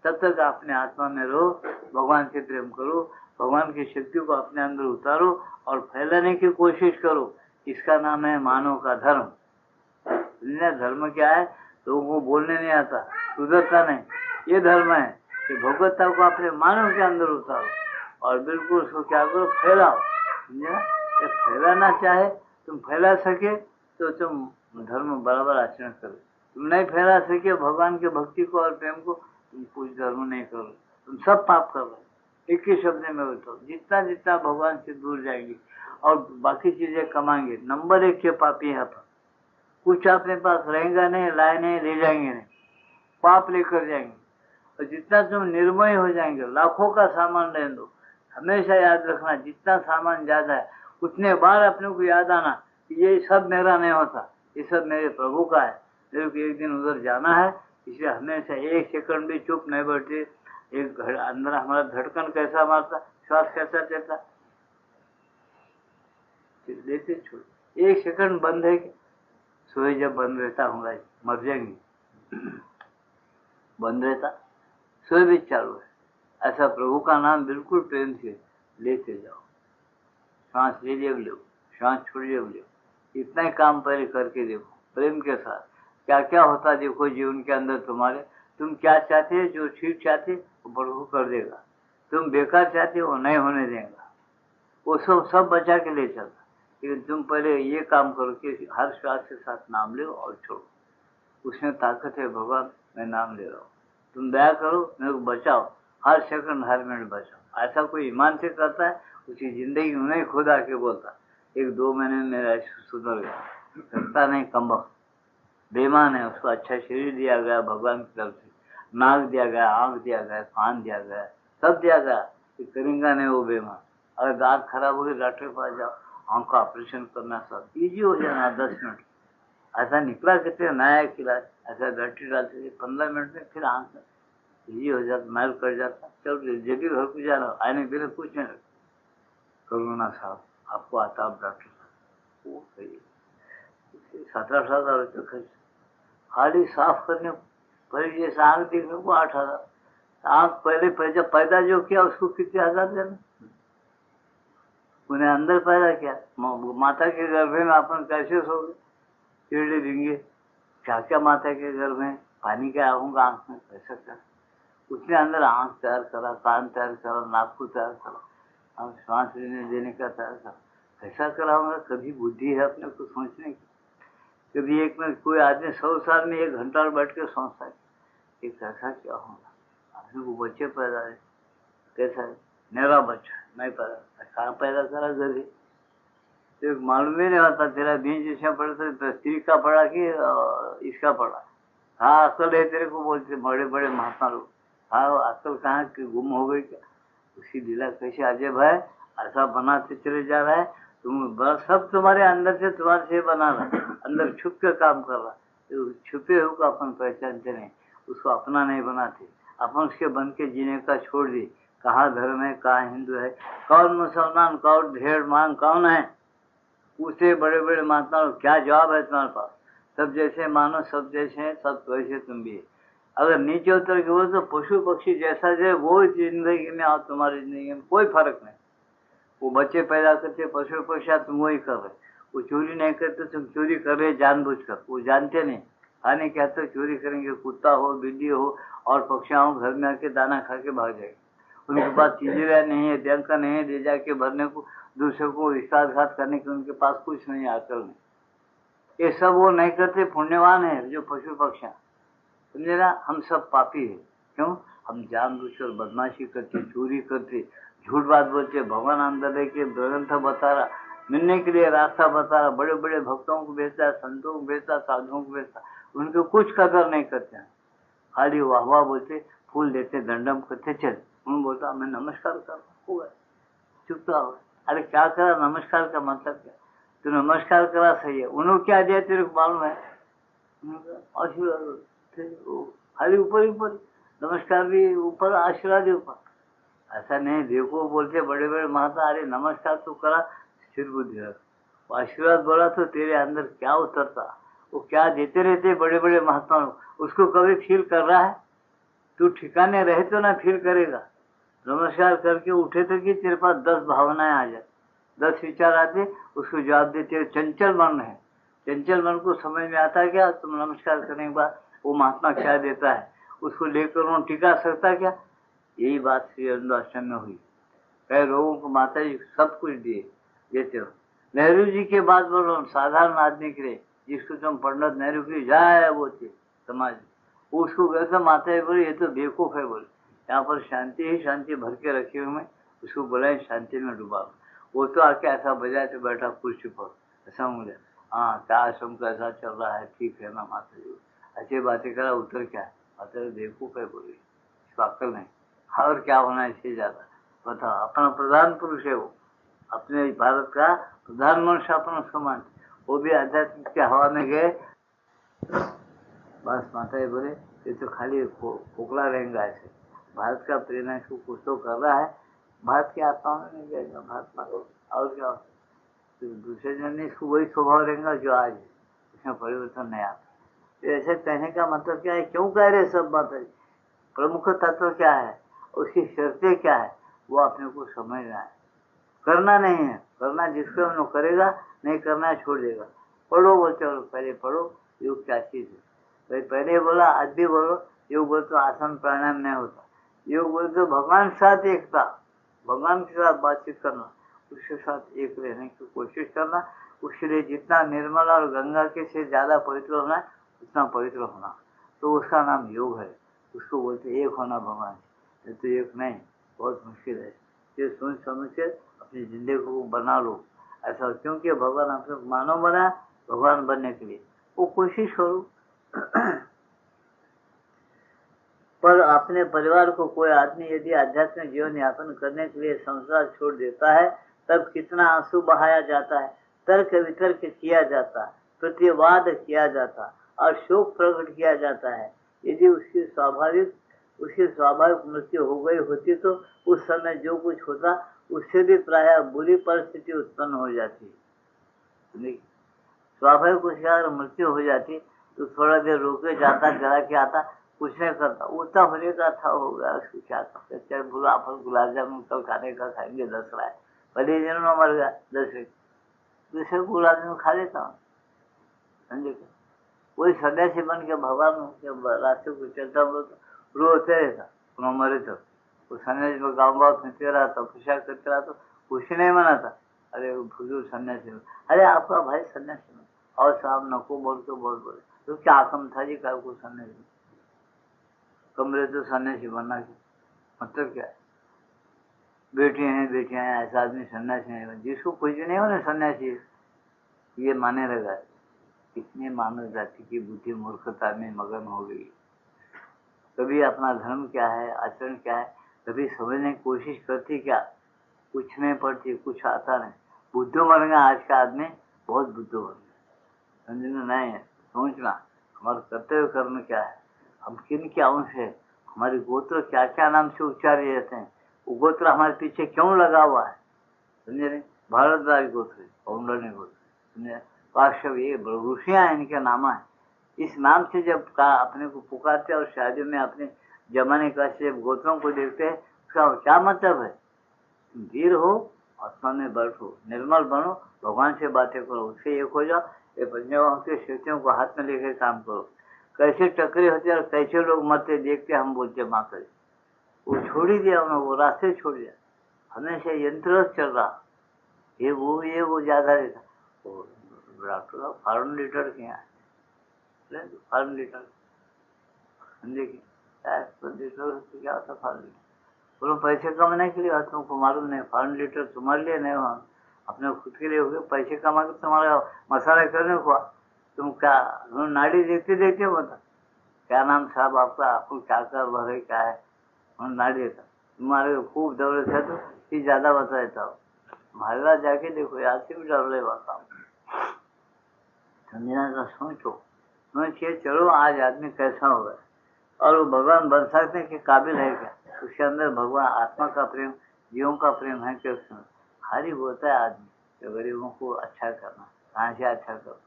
तब तक अपने आत्मा में रहो, भगवान से प्रेम करो, भगवान की शक्ति को अपने अंदर उतारो और फैलाने की कोशिश करो। इसका नाम है मानव का धर्म। धर्म क्या है? लोगों को बोलने नहीं आता, सुधरता नहीं, ये धर्म है कि भगवत्ता को अपने मानव के अंदर उतारो और बिल्कुल उसको क्या करो? फैलाओ। समझा? ये फैलाना चाहे तुम फैला सके तो तुम धर्म बराबर आचरण करो, तुम नहीं फैला सके भगवान के भक्ति को और प्रेम को, तुम कुछ धर्म नहीं करो, तुम सब पाप कर रहे। एक ही शब्द में बताओ, जितना जितना भगवान से दूर जाएंगे और बाकी चीजें कमाएंगे, नंबर 1 के पापी यहाँ पर। कुछ अपने पास रहेगा नहीं, लाए नहीं, ले जाएंगे नहीं, पाप लेकर जाएंगे। और जितना तुम निर्मय हो जाएंगे, लाखों का सामान रहने दो, हमेशा याद रखना जितना सामान ज्यादा है उतने बार अपने को याद आना कि ये सब मेरा नहीं होता, ये सब मेरे प्रभु का है, मेरे को एक दिन उधर जाना है। इसलिए हमेशा 1 सेकंड भी चुप नहीं बैठे। एक अंदर हमारा धड़कन कैसा मारता, श्वास कैसा चलता, लेते छोड़, 1 सेकंड बंद है कि सोए जब बंद रहता होगा मर जाएंगे, बंद रहता, सोए भी चालू है। ऐसा प्रभु का नाम बिल्कुल प्रेम से लेते जाओ, सांस ले जब लो, सांस छोड़ जब लो, इतना ही काम पहले करके देखो प्रेम के साथ, क्या क्या होता देखो जीवन के अंदर तुम्हारे। तुम क्या चाहते हो, जो ठीक चाहते वो प्रभु कर देगा, तुम बेकार चाहते वो नहीं होने देगा, वो सब बचा के ले चलता। लेकिन तुम पहले ये काम करो कि हर श्वास के साथ नाम लो और छोड़ो, उसमें ताकत है। भगवान मैं नाम ले रहा हूँ, तुम दया करो, मेरे को बचाओ, हर सेकंड हर मिनट बचाओ। ऐसा कोई ईमान से करता है, उसकी जिंदगी में नहीं खुद आके बोलता 1-2 महीने में मेरा सुधर गया। करता नहीं, कमबख्त बेईमान है। उसको अच्छा शरीर दिया गया भगवान की तरफ से, नाक दिया गया, आंख दिया गया, कान दिया गया, सब दिया गया, करेंगा नहीं वो बेईमान। अगर दांत खराब हो गए डॉक्टर के पास जाओ, आंख का ऑपरेशन करना सब इजी हो जाना 10 मिनट। ऐसा निकला कितने नया इलाज, ऐसा गट्टी डालते थे 15 मिनट में, फिर आंख इजी हो जाता, मैल कर जाता। चल जगह घर को जा रहा, आने के लिए कुछ नहीं। करुणा साहब आपको आता, आप डॉक्टर साहब वो सही 17,000 रुपये खर्च, खाली साफ करने पर, जैसे आंख देखने को 8,000। आंख पहले जब पैदा जो किया उसको कितने हजार देना, उन्हें अंदर पैदा किया, माता के गर्भ में अपन कैसे सो गए, कीड़े देंगे क्या क्या माता के गर्भ में, पानी क्या आऊंगा आंख में, कैसा क्या उसने अंदर आंख तैयार करा, कान तैयार करा, नाक को तैयार करा, हम सांस लेने देने का तैयार करा, कैसा कराऊंगा। कभी बुद्धि है अपने को सोचने की? कभी एक में कोई आदमी 100 साल में 1 घंटा बैठ के सोचता है कि कैसा क्या होगा, अपने को बच्चे पैदा है, कैसा है मेरा बच्चा नहीं पैदा, कहाँ पैदा करा गधे, तो मालूम ही नहीं होता तेरा बीज जिसमें पड़ा तो स्त्री का पड़ा कि इसका पड़ा। हाँ अक्ल है तेरे को बोलते बड़े बड़े महात्मा लोग, हाँ अक्ल कहाँ की गुम हो गई क्या? उसकी लीला कैसे अजब है, ऐसा बनाते चले जा रहा है। तुम सब तुम्हारे अंदर से तुम्हारे से बना रहा, अंदर छुप के काम कर रहा, तो छुपे हुए को अपन पहचानते नहीं, उसको अपना नहीं बनाते, अपन उसके बन के जीने का छोड़ दी। कहाँ धर्म है, कहाँ हिंदू है, कौन मुसलमान, कौन भेड़ मांग कौन है, पूछे बड़े बड़े महात्मा क्या जवाब है तुम्हारे पास? सब जैसे मानो, सब जैसे हैं, सब वैसे तुम भी है। अगर नीचे उतर के वो तो पशु पक्षी जैसा जो वो जिंदगी में आओ, तुम्हारी जिंदगी में कोई फर्क नहीं। वो बच्चे पैदा करते पशु पक्षी, तुम वही कर रहे। वो चोरी नहीं करते, तुम चोरी कर रहे जानबूझकर, वो जानते नहीं। खाने क्या तो चोरी करेंगे, कुत्ता हो बिल्ली हो और पक्षियाँ हो, घर में आके दाना खा के भाग जाएंगे। उनके पास चीजें नहीं है, बैंक नहीं है, ले जाके भरने को, दूसरों को विश्वासघात करने के उनके पास कुछ नहीं, अकल नहीं। ये सब वो नहीं करते, पुण्यवान है जो पशु पक्षियाँ। समझे ना? हम सब पापी है। क्यों? हम जानबूझकर बदमाशी करते, चोरी करते, झूठ बात बोलते, भगवान अंदर है कि ग्रंथ बता रहा, मिलने के लिए रास्ता बता रहा, बड़े बड़े भक्तों को भेजता है, संतों को भेजता, साधुओं को भेजता, उनके कुछ कदर नहीं करते हैं, खाली वाह वाह बोलते, फूल देते, दंडम करते, चल। उन्होंने बोलता मैं नमस्कार कर रहा हूँ, चुप तो हो। अरे क्या करा, नमस्कार का मतलब क्या, तू नमस्कार करा सही है, उन्होंने क्या दिया तेरे को मालूम है, आशीर्वाद, खाली ऊपर ऊपर नमस्कार भी ऊपर, आशीर्वाद भी ऊपर। ऐसा नहीं, देखो बोलते बड़े बड़े महात्मा, अरे नमस्कार तो करा, स्थिर बुद्धि रख, आशीर्वाद बोला तो तेरे अंदर क्या उतरता, वो क्या देते रहते बड़े बड़े महात्मा, उसको कभी फील कर रहा है? तू ठिकाने रहे तो ना फील करेगा। नमस्कार करके उठे तो कि तेरे पास 10 भावनाएं आ जाए, 10 विचार आते, उसको जवाब देते। चंचल मन है, चंचल मन को समझ में आता है क्या तुम नमस्कार करने के बाद वो महात्मा क्या देता है, उसको लेकर वो टिका सकता क्या? यही बात श्री अरविंदाश्रम में हुई। कई लोगों को माता जी सब कुछ दिए, देते हो। नेहरू जी के बाद बोलो, साधारण आदमी के लिए जिसको तुम पंडित नेहरू की जय बोलते समाज, उसको कहते माता जी बोले ये तो बेवकूफ है, बोले यहाँ पर शांति ही शांति भर के रखी हुई, मैं उसको बोला शांति में डूबा। वो तो आके ऐसा बजाए तो बैठा कुर्सी पर, ऐसा बोले हाँ क्या आश्रम का ऐसा चल रहा है, ठीक है ना माता जी, अच्छी बातें करा, उत्तर क्या है, माता जी बेवकूफ है, बोली इसको अक्ल नहीं, और क्या होना है इससे ज्यादा, बताओ। अपना प्रधान पुरुष है वो, अपने भारत का प्रधान मनुष्य अपन उसको मानते, वो भी आध्यात्मिक के हवा में गए, बस माता जी बोले ये तो खाली खोखला रहेगा, ऐसे भारत का प्रेरणा इसको कुछ तो कर रहा है, भारत की आत्मा में नहीं जाएगा महात्मा को, और क्या तो दूसरे जन ने इसको वही स्वभाव रहेगा जो आज है, इसमें परिवर्तन नहीं आता। तो ऐसे कहने का मतलब क्या है, क्यों कह रहे सब बात है, प्रमुख तत्व क्या है, उसकी शर्तें क्या है, वो अपने को समझना है, करना नहीं है, करना जिसको हम लोग करेगा, नहीं करना है छोड़ देगा। पढ़ो बोलते हो, पहले पढ़ो योग क्या चीज है, भाई पहले बोला आज भी बोलो, योग बोल तो आसन प्राणायाम नहीं होता, योग बोल तो भगवान के साथ एकता, भगवान के साथ बातचीत करना, उसके साथ एक रहने की कोशिश करना, उसके लिए जितना निर्मल और गंगा के से ज्यादा पवित्र होना है उतना पवित्र होना, तो उसका नाम योग है, उसको बोलते एक होना भगवान से, तो एक नहीं, बहुत मुश्किल है। ये सोच समझ के अपनी जिंदगी को बना लो ऐसा, क्योंकि भगवान आपको मानव बना भगवान बनने के लिए, वो कोशिश करो। पर अपने परिवार को कोई आदमी यदि आध्यात्मिक जीवन यापन करने के लिए संसार छोड़ देता है, तब कितना आंसू बहाया जाता है, तर्क वितर्क किया जाता है, प्रतिवाद किया जाता है और शोक प्रकट किया जाता है। यदि उसकी स्वाभाविक मृत्यु हो गई होती तो उस समय जो कुछ होता उससे भी प्राय बुरी परिस्थिति उत्पन्न हो जाती। स्वाभाविक उसकी अगर मृत्यु हो जाती तो थोड़ा देर रोके जाता, जरा के आता, कुछ नहीं करता, उतना होने का था, हो गया, उसको क्या करते, चाहे भूला फल गुलाब जामुन कल खाने का खाएंगे 10 राय, पहले दिन में मर गया 10 दूसरे गुलाब जामुन खा लेता हूँ, समझे क्या? वही सन्यासी बन के भगवान के रास्ते को चलता रोते रहता, मरे तो वो सन्यासी में गाँव गाँव फिरते रहा, तपस्या करते रहा, तो कुछ नहीं मना था। अरे फजूल सन्यासी, अरे आपका भाई सन्यासी में और साहब नको बोल के बोले तो क्या आकम था जी का को सन्यासी, कमरे तो सन्यासी बनना की मतलब क्या है? बेटियां हैं ऐसा आदमी सन्यासी नहीं बन, जिसको कुछ भी नहीं हो ना सन्यासी ये माने लगा। कितने मानव जाति की बुद्धि मूर्खता में मगन हो गई, कभी अपना धर्म क्या है, आचरण क्या है, कभी समझने की कोशिश करती क्या, कुछ नहीं पढ़ती, कुछ आता नहीं, बुद्धू बन गया आज का आदमी, बहुत बुद्धू बन गया, समझना नहीं है, सोचना हमारा कर्तव्य कर्म क्या है, हम किन के अंश है, हमारे गोत्र क्या क्या नाम से उच्चारे जाते हैं, वो गोत्र हमारे पीछे क्यों लगा हुआ है, समझे नहीं? भारद्वाज गोत्र, पौंडरनी गोत्र, समझे, काश्यप, ये ऋषियां इनके नाम है, इस नाम से जब का अपने को पुकारते और शादी में अपने जमाने का से गोत्रों को देखते हैं, उसका क्या मतलब है? वीर हो, आत्मा में बैठो, निर्मल बनो, भगवान से बातें करो, उससे एक हो जाओ, ये पंचवाओं के शक्तियों को हाथ में लेकर काम करो। कैसे टकरे होते और कैसे लोग मरते देखते हम बोलते माता जी, वो छोड़ ही दिया उन्होंने, वो रास्ते छोड़ दिया, हमेशा यंत्र चल रहा, ये वो ज्यादा रहता, वो डॉक्टर फॉरेन लीटर के यहाँ फॉरेन लीटर, देखिए क्या होता फॉरेन लीटर, बोलो पैसे कमाने के लिए, तुमको मालूम नहीं, फॉरेन लीटर तुम्हारे लिए नहीं हुआ, अपने खुद के लिए हो गए। पैसे कमा के तुम्हारा मसाला करने को तुम क्या नाड़ी देखते देखते बता क्या नाम साहब आपका, आपको क्या कर भरे क्या है, नाड़ी देता तुम्हारे खूब दौलत है तो ये ज्यादा बता देता हो। हमारे जाके देखो याद से भी डर ले बात समझना का सोचो, सोचिए चलो आज आदमी कैसा होगा और वो भगवान बन सकते के काबिल है क्या, उसके अंदर भगवान आत्मा का प्रेम, जीवों का प्रेम है क्या उसमें? खाली बोलता है आदमी तो गरीबों को अच्छा करना, कहाँ से अच्छा करना,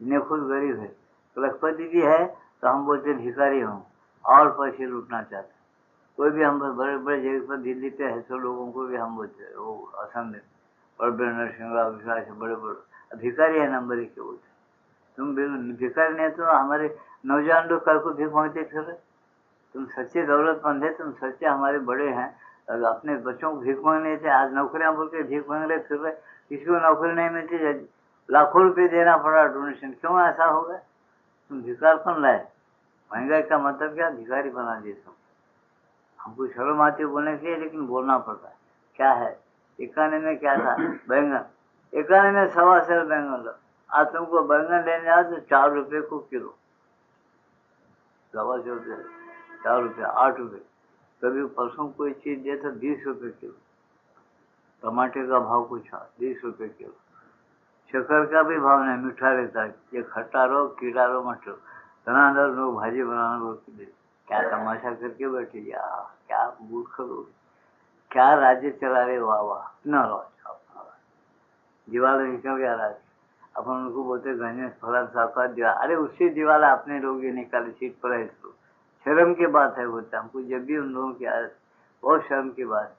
इन्हें खुद गरीब है, लखपति भी है तो हम बोलते भिखारी हूँ और पैसे लूटना चाहते। कोई भी हम बड़े बड़े जगह पर दिल्ली पे है तो लोगों को भी हम बोलते वो असम में बड़े बड़े नरसिंह विकास बड़े बड़े भिखारी है नंबर के बोलते। तुम भिखारी नहीं तो हमारे नौजवान लोग कल को भीख मांगते फिर रहे। तुम सच्चे दौलतमंद है, तुम सच्चे हमारे बड़े हैं, अपने बच्चों को भीख मांगने थे, आज नौकरियां बोल के भीख मांग रहे फिर रहे, किसी को नौकरी नहीं मिलती, लाखों रुपए देना पड़ा डोनेशन, क्यों ऐसा होगा? तुम भिखार कौन लाए? महंगाई का मतलब क्या? भिखारी बना दिए तुम। हमको शर्म आती है बोलने के लिए, लेकिन बोलना पड़ता है। क्या है एकाने में क्या था? बैंगन, एकाने में 1.25 बैंगन लो, आज तुमको बैंगन लेने आओ तो 4 रुपए को किलो, 1.25 रुपये, 4 रुपये, 8 रुपये, कभी परसों कोई चीज दे तो 20 रुपये किलो, टमाटर का भाव कुछ 20 रुपये किलो, शक्कर का भी भाव नहीं, मीठा रहता है, ये खट्टा रहो कीड़ा रहो मत रहो, धनाधर लोग भाजी बनाना लोग क्या तमाशा करके बैठे, क्या मूर्ख लोग, क्या राज्य चला रहे, वाह वाह, अपना राज अपना राज, दिवाला निकल गया राज्य, अपन उनको बोलते गणेश फलान साहब का दिवाला, अरे उससे दिवाला अपने लोग ये निकाले सीट पर है, इसको शर्म की बात है बोलते हमको, जब भी उन लोगों की आदत, बहुत शर्म की बात,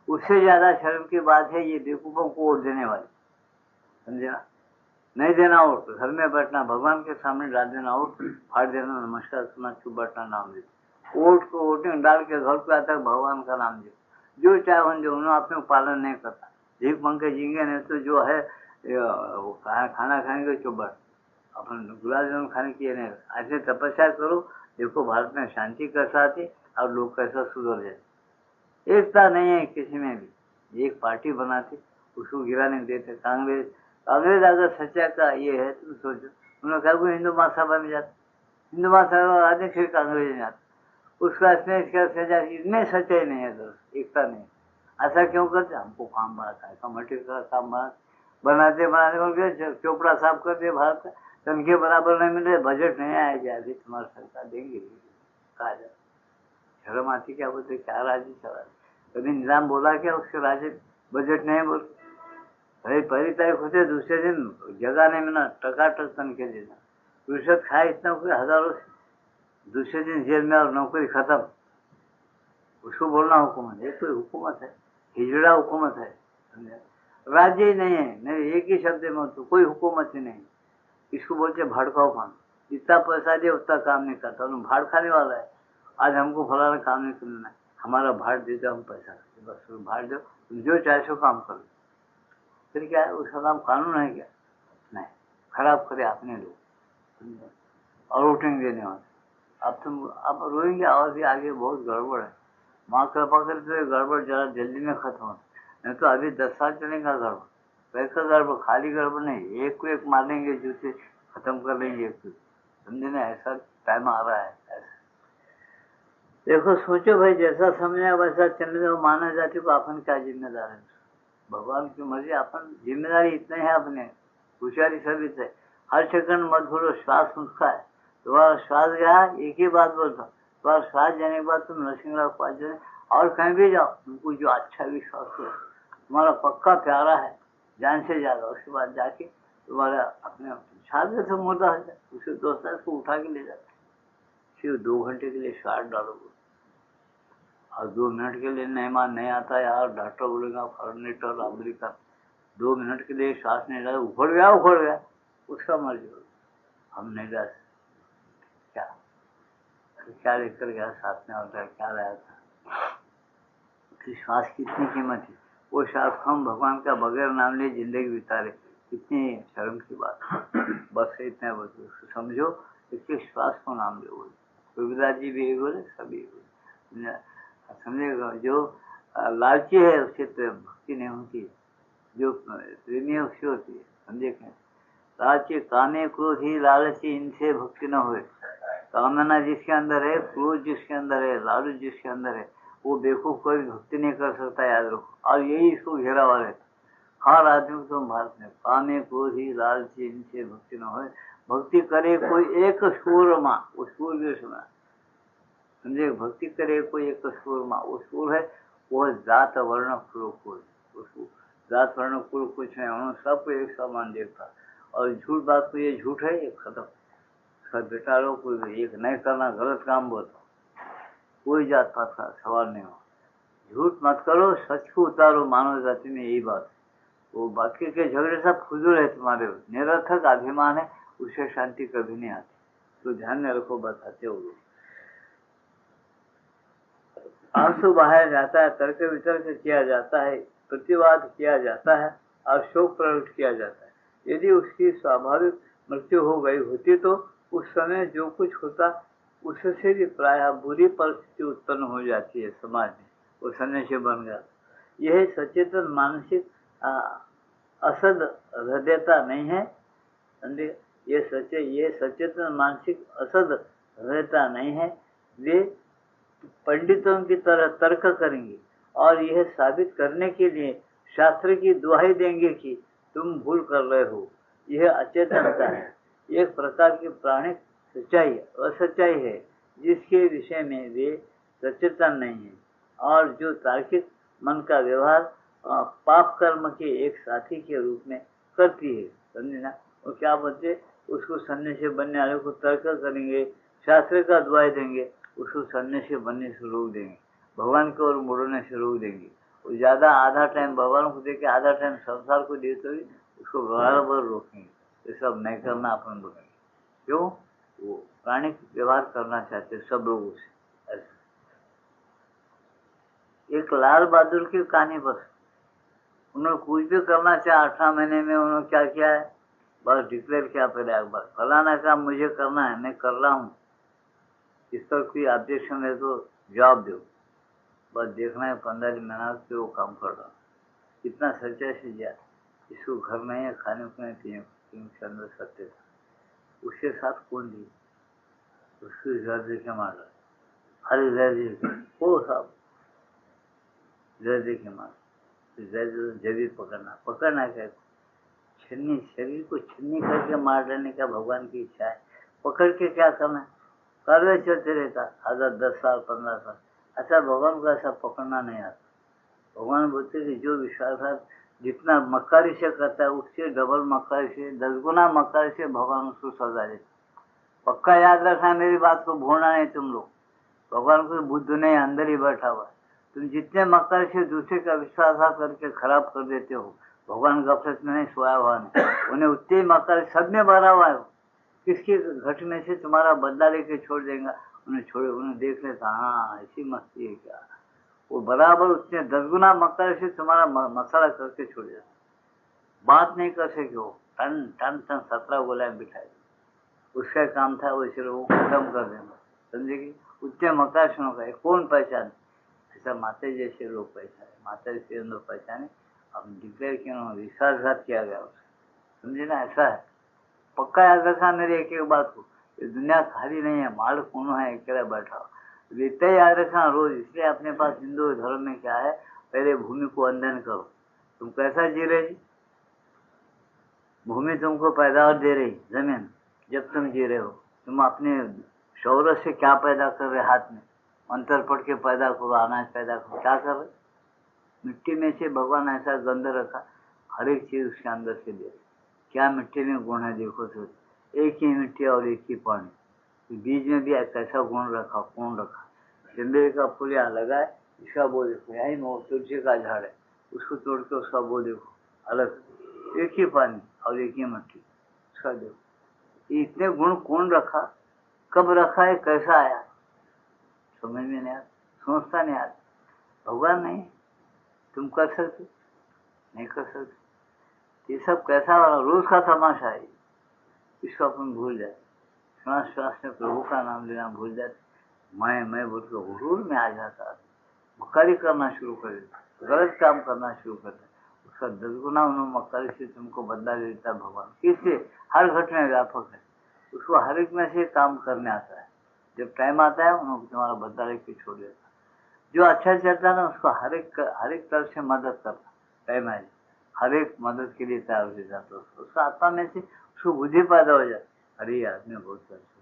उससे ज्यादा शर्म की बात है ये बेवकूफों को वोट देने वाली, समझे ना? नहीं देना वोट, घर में बैठना, भगवान के सामने डाल देना वोट, फाड़ देना, नमस्कार सुना, चुप बैठना, नाम दे वोट को, वोटिंग डाल के घर पे आता है, भगवान का नाम दे, जो चाहे उन्हें उन्होंने अपने पालन नहीं करता, भीख मांग के जींगे नहीं तो जो है वो खाना खाएंगे चुप बैठ, अपन गुलाब जामुन खाने की नहीं, ऐसे तपस्या करो, देखो भारत में शांति कैसा आती और लोग कैसा सुधर जाए। एकता नहीं है किसी में भी, एक पार्टी बनाते उसको गिराने देते, कांग्रेस अगर सच्चा का ये है तुम सोचो, उन्होंने कहा वो हिंदू महासभा में जाते, हिंदू महासभा आदमी फिर कांग्रेस में जाते, उसका इसमें इसका सजा, इतने सच्चाई नहीं है दोस्त, एकता नहीं, ऐसा क्यों करते? हमको काम बना है, कमेटी का काम बनाते बनाते चोपड़ा साफ कर दिए, भारत का तनखे बराबर नहीं मिल रहे, बजट नहीं आया जाए, तुम्हारी सरकार देंगे, कहा जाए शर्म आती, क्या बोलते क्या राज्य चला, कभी निजाम बोला क्या उसके राज्य बजट नहीं बोल, भाई पहली तारीख होते दूसरे दिन जगह नहीं मिला, टकाटक तनखे देना, रिश्वत खाए इतना कोई हजारों, दूसरे दिन जेल में और नौकरी खत्म, उसको बोलना हुकूमत, ये कोई हुकूमत है? हिजड़ा हुकूमत है, राज्य ही नहीं है, नहीं एक ही शब्द में तो कोई हुकूमत ही नहीं, इसको बोलते भड़काओ खान, जितना पैसा दे उतना काम नहीं करता, भाड़ खाने वाला है, आज हमको फलाना काम नहीं करना है, हमारा भाड़ दे दो हम पैसा करते, बस भाड़ दो, जो चाहे सो काम करो, फिर क्या है उसका नाम कानून है क्या? नहीं, खराब करे अपने लोग और वोटिंग देने वाले, अब तुम अब रोएंगे और भी आगे बहुत गड़बड़ है, माँ कृपा करके गड़बड़ जरा जल्दी में खत्म हो, नहीं तो अभी 10 साल चलेगा गड़बड़, कैसा गड़बड़, खाली गड़बड़ नहीं, एक को एक मारेंगे जूते खत्म कर लेंगे एक को, समझे ना? ऐसा टाइम आ रहा है, ऐसा देखो सोचो भाई, जैसा समझे वैसा चलने दो, मानव जाति को अपन क्या जिम्मेदार है, भगवान की मर्जी, अपन जिम्मेदारी इतने है अपने, होशियारी सभी से, हर सेकंड मत भूलो श्वास उसका है, तुम्हारा श्वास गया एक ही बात बोलता, तुम्हारा श्वास जाने के बाद तुम नरसिंह पास जाए और कहीं भी जाओ, तुमको जो अच्छा विश्वास हो, तुम्हारा पक्का प्यारा है जान से ज्यादा, उसके बाद जाके तुम्हारा अपने छात्र से मुर्दा हो जाए, उसे दोस्त को उठा के ले जाते, सिर्फ 2 घंटे के लिए श्वास डालोगे और 2 मिनट के लिए नहीं मान नहीं आता यार, डॉक्टर बोलेगा फर्नीटर अमेरिका, 2 मिनट के लिए श्वास नहीं डाला, उखड़ गया, उसका मर्जी हो, हम नहीं जा सकते, क्या लेकर गया साथ में, होता है क्या लाया था, कि श्वास की इतनी कीमत है, वो श्वास हम भगवान का बगैर नाम लिए जिंदगी बिता रहे, कितनी शर्म की बात, बस इतना बोलते समझो, इसके श्वास को नाम दे बोले, रविदास जी भी बोले, सभी बोले, समझेगा, जो लालची है उससे तो भक्ति नहीं होती, जो प्रेमी है उससे होती है। समझे क्या? लालची, कामे क्रोधी लालची, इनसे भक्ति न हुए। कामना जिसके अंदर है, क्रोध जिसके अंदर है, लालच जिसके अंदर है, वो बेवकूफ कोई भक्ति नहीं कर सकता, याद रखो। और यही इसको घेरा हुआ रहता हर आदमी को। भारत में कामे क्रोधी लालची, इनसे भक्ति न होए। भक्ति करे कोई एक सूरमा, वो सूर भी सुना, समझे? भक्ति करे कोई एक सूरमा, वो सूर है, वो जात वर्ण कुल कुल, उसको जात वर्ण कुल कुछ है, उन्होंने सबको एक समान देखता। और झूठ बात को, ये झूठ है, ये खत्म। सब बेटा लोग कोई एक नहीं करना, गलत काम बोलता, कोई जात पात का सवाल नहीं हो। झूठ मत करो, सच को उतारो, मानव जाति में यही बात है। वो बाकी के झगड़े सब फुजूल है, तुम्हारे निरर्थक अभिमान है, उससे शांति कभी नहीं आती। तो ध्यान में रखो, बताते हो। आंसू बहाया जाता है, तर्क वितर्क किया जाता है, प्रतिवाद किया जाता है और शोक प्रकट किया जाता है। यदि उसकी स्वाभाविक मृत्यु हो गई होती तो उस समय जो कुछ होता उससे भी प्रायः बुरी परिस्थिति उत्पन्न हो जाती है समाज में। वो सन्यासी बन गया। यह सचेतन मानसिक असद हृदयता नहीं है। ये सचेतन मानसिक असद हृदयता नहीं है। वे पंडितों की तरह तर्क करेंगे और यह साबित करने के लिए शास्त्र की दुहाई देंगे कि तुम भूल कर रहे हो। यह अचेतनता है, एक प्रकार की प्राणिक सच्चाई, असच्चाई है जिसके विषय में वे सचेतन नहीं है और जो तार्किक मन का व्यवहार पाप कर्म के एक साथी के रूप में करती है। समझे ना? वो क्या बोलते, उसको सन्यासी बनने वाले को तर्क करेंगे, शास्त्र का दुहाई देंगे, उसको सन्यासी बनने से रोक देंगे, भगवान की ओर मुड़ने से रोक देंगे। वो ज्यादा आधा टाइम भगवान को देके आधा टाइम संसार को दे तो उसको बराबर रोकेंगे। ये सब नहीं करना अपन बोलेंगे। क्यों? वो प्राणिक व्यवहार करना चाहते सब लोगों से। एक लाल बहादुर की कहानी, बस उन्होंने कुछ भी करना चाहे 18 महीने में, उन्होंने क्या किया है, बस डिक्लेयर किया पहले एक बार, फलाना काम मुझे करना है, मैं कर रहा हूँ, इस पर कोई ऑब्जेक्शन है तो जवाब दो। बस देखना है 15 महीना से वो काम कर रहा। कितना सच्चाई से दिया। इसको घर नहीं है, खाने को नहीं, पीने के अंदर सत्य था। उसके साथ कौन दी? उसकी जहर देखे मार रहा, हर जहर वो सब जहर देखे मार। जहर पकड़ना क्या, छन्नी, शरीर को छन्नी करके मार डालने का भगवान की इच्छा है। पकड़ के क्या करना है, कार्य चलते रहता 10 साल 15 साल। अच्छा, भगवान को ऐसा पकड़ना नहीं आता। भगवान बोलते कि जो विश्वास जितना मक्कारी से करता है उससे डबल मक्कारी से, 10 गुना मक्कारी से भगवान उसको सजा देते। पक्का याद रखना, मेरी बात को भूलना नहीं तुम लोग। भगवान को बुद्ध नहीं, अंदर ही बैठा हुआ। तुम जितने मक्कारी से दूसरे का विश्वास करके खराब कर देते हो, भगवान गफलत में नहीं, सोया हुआ नहीं, उन्हें उतने मक्कारी सब में भरा हुआ है। किसके घटने से तुम्हारा बदला लेके छोड़ देगा, उन्हें छोड़े, उन्हें देख लेता, हाँ ऐसी मस्ती है क्या, वो बराबर उतने 10 गुना मक्कारी से तुम्हारा मसाला करके छोड़ जाता। बात नहीं कर सके हो, टन टन टन 17 गोलियां बिठाई, उसका काम था वो इसलिए वो खत्म कर देना। समझेगी? उतने मक्कार सुनो का कौन पहचाने? ऐसा माता जैसे लोग पहचाने, माता जैसे लोग पहचाने। अब डिक्लेयर किया, विश्वासघात किया गया उससे। समझे ना? ऐसा है। पक्का याद रखा मेरे एक एक बात को, ये दुनिया खाली नहीं है, माल कौन है अकेला बैठा हो, इतना याद रखना रोज। इसलिए अपने पास हिंदू धर्म में क्या है, पहले भूमि को अंधन करो। तुम कैसा जी रहे जी? भूमि तुमको पैदावार दे रही, जमीन, जब तुम जी रहे हो। तुम अपने शौर्य से क्या पैदा कर रहे, हाथ में मंत्र पढ़ के पैदा करो, अनाज पैदा करो, क्या कर रहे? मिट्टी में से भगवान ऐसा गंध रखा, हर एक चीज उसके अंदर से दे। क्या मिट्टी में गुण है देखो तो, एक ही मिट्टी और एक ही पानी, बीज में भी कैसा गुण रखा, कौन रखा। चंद्र का फूल यहाँ लगा है, इसका वो देखो, यही तुलसी का झाड़ है, उसको तोड़ के उसका वो देखो अलग, एक ही पानी और एक ही मिट्टी, उसका देखो। इतने गुण कौन रखा, कब रखा है, कैसा आया, समझ में नहीं आता, सोचता नहीं आता। भगवान नहीं, तुम कर सकते नहीं कर सकते। ये सब कैसा वाला रोज का तमाशा है, इसको अपन भूल जाए। श्वास श्वास में प्रभु का नाम लेना भूल जाते, मैं बोल के हुरूर में आ जाता। मक्कारी करना शुरू कर देता, गलत काम करना शुरू करता है, उसका 10 गुना उन्होंने मक्कारी से तुमको बदला देता है भगवान। किससे? हर घट में व्यापक है, उसको हर एक में से काम करने आता है। जब टाइम आता है उन्होंने तुम्हारा बदला लेके छोड़ देता। जो अच्छा चलता है ना उसको हर एक तरफ से मदद करता, टाइम है हर एक मदद के लिए तैयार हो जाता, उसका आत्मा में से उसको बुद्धि पैदा हो जाती। अरे आदमी बहुत मदद।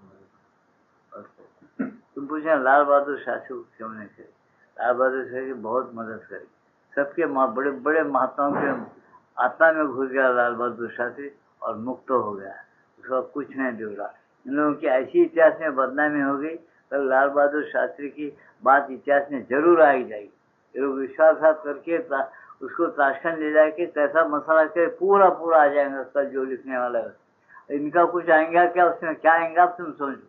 तुम पूछे लाल बहादुर शास्त्री क्यों नहीं करे? लाल बहादुर शास्त्री बहुत मदद करी, सबके बड़े बड़े महात्माओं के आत्मा में घुस गया लाल बहादुर शास्त्री और मुक्त हो गया, उसका कुछ नहीं बिगड़ा। इन लोगों की ऐसी इतिहास में बदनामी हो गई, कल लाल बहादुर शास्त्री की बात इतिहास में जरूर आई जाएगी। ये लोग विश्वासघात करके उसको ताशकंद ले जाके कैसा मसाला के पूरा आ जाएगा कल जो लिखने वाला है। इनका कुछ आएंगा क्या, उसमें क्या आएंगा तुम सोचो।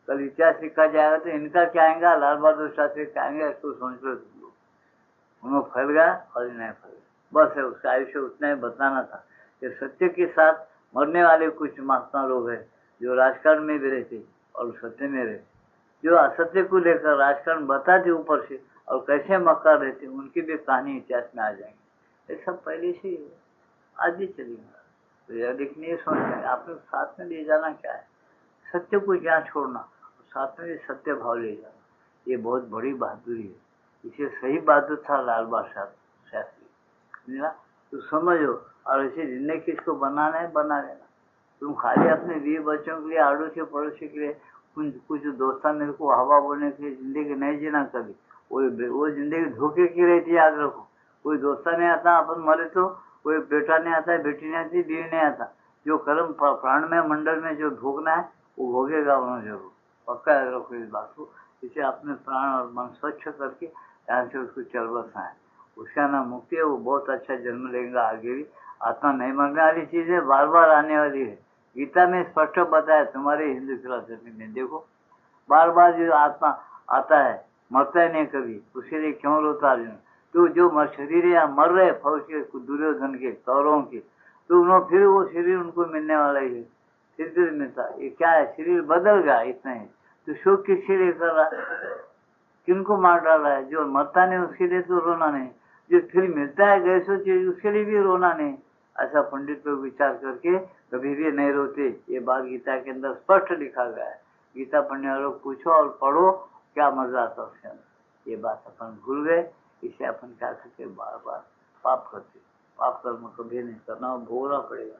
कल इतिहास लिखा जाएगा तो इनका क्या आएगा, लाल बहादुर शास्त्री क्या आएंगा, इसको सोच लो तुम लोग। उन्होंने फैल गया और नहीं फैल गया, बस है उसका आयुष्य उतना ही बताना था कि सत्य के साथ मरने वाले कुछ महात्मा लोग हैं जो राजकारण में भी रहते और सत्य में रहते, जो असत्य को लेकर राजकारण बताते ऊपर से और कैसे मक्कार रहते, उनकी भी कहानी इतिहास में आ जाएंगे। ये सब पहले से आज भी चलेगा। तो यह देखने सोचना आपने साथ में ले जाना क्या है, सत्य को क्या छोड़ना, साथ में सत्य भाव ले जाना, ये बहुत बड़ी बहादुरी है। इसे सही बहादुर था लाल बहादुर शास्त्री, तो समझो। और ऐसे जिंदगी किसको बनाना है बना लेना। तुम खाली अपने 20 बच्चों के लिए, आड़ों के पड़ोसी के लिए, कुछ दोस्ता मेरे को हवा बोलने के लिए जिंदगी नहीं जीना कभी। वो जिंदगी धोखे की रहती है, याद रखो। कोई दोस्ता नहीं आता, अपन मरे तो कोई बेटा नहीं आता, बेटी नहीं आती, बीवी नहीं आता। जो कर्म प्राण में मंडल में जो भोगना है वो भोगेगा उन्होंने जरूर, पक्का याद रखो इस बात को। इसे अपने प्राण और मन स्वच्छ करके यहाँ से उसको चल बसना है। उसका नाम मुक्ति है, वो बहुत अच्छा जन्म लेगा आगे भी। आत्मा नहीं मरने वाली चीज है, बार बार आने वाली है। गीता में स्पष्ट बताया, तुम्हारे हिंदू फिलोसफी में देखो, बार बार जो आत्मा आता है मरता है नहीं कभी, उसके लिए क्यों रोता अर्जुन? तो जो शरीर यहाँ मर रहे फौज के, दुर्योधन के, कौरवों के, तो उन्होंने फिर वो शरीर उनको मिलने वाला ही है, फिर मिलता। ये क्या है, शरीर बदल गया इतना ही। तो शोक किसके लिए कर रहा है, किनको मार डाल रहा है? जो मरता नहीं उसके लिए तो रोना नहीं, जो फिर मिलता है गैर सो चीज उसके लिए भी रोना नहीं। ऐसा पंडित लोग विचार करके कभी भी नहीं रोते। ये बात गीता के अंदर स्पष्ट लिखा गया है। गीता पढ़ने वालों को पूछो और पढ़ो, क्या मजा आता है उसके अंदर। ये बात अपन भूल गए, इसे अपन क्या करते, बार बार पाप करते। पाप कर्म कभी नहीं करना, भोगना पड़ेगा।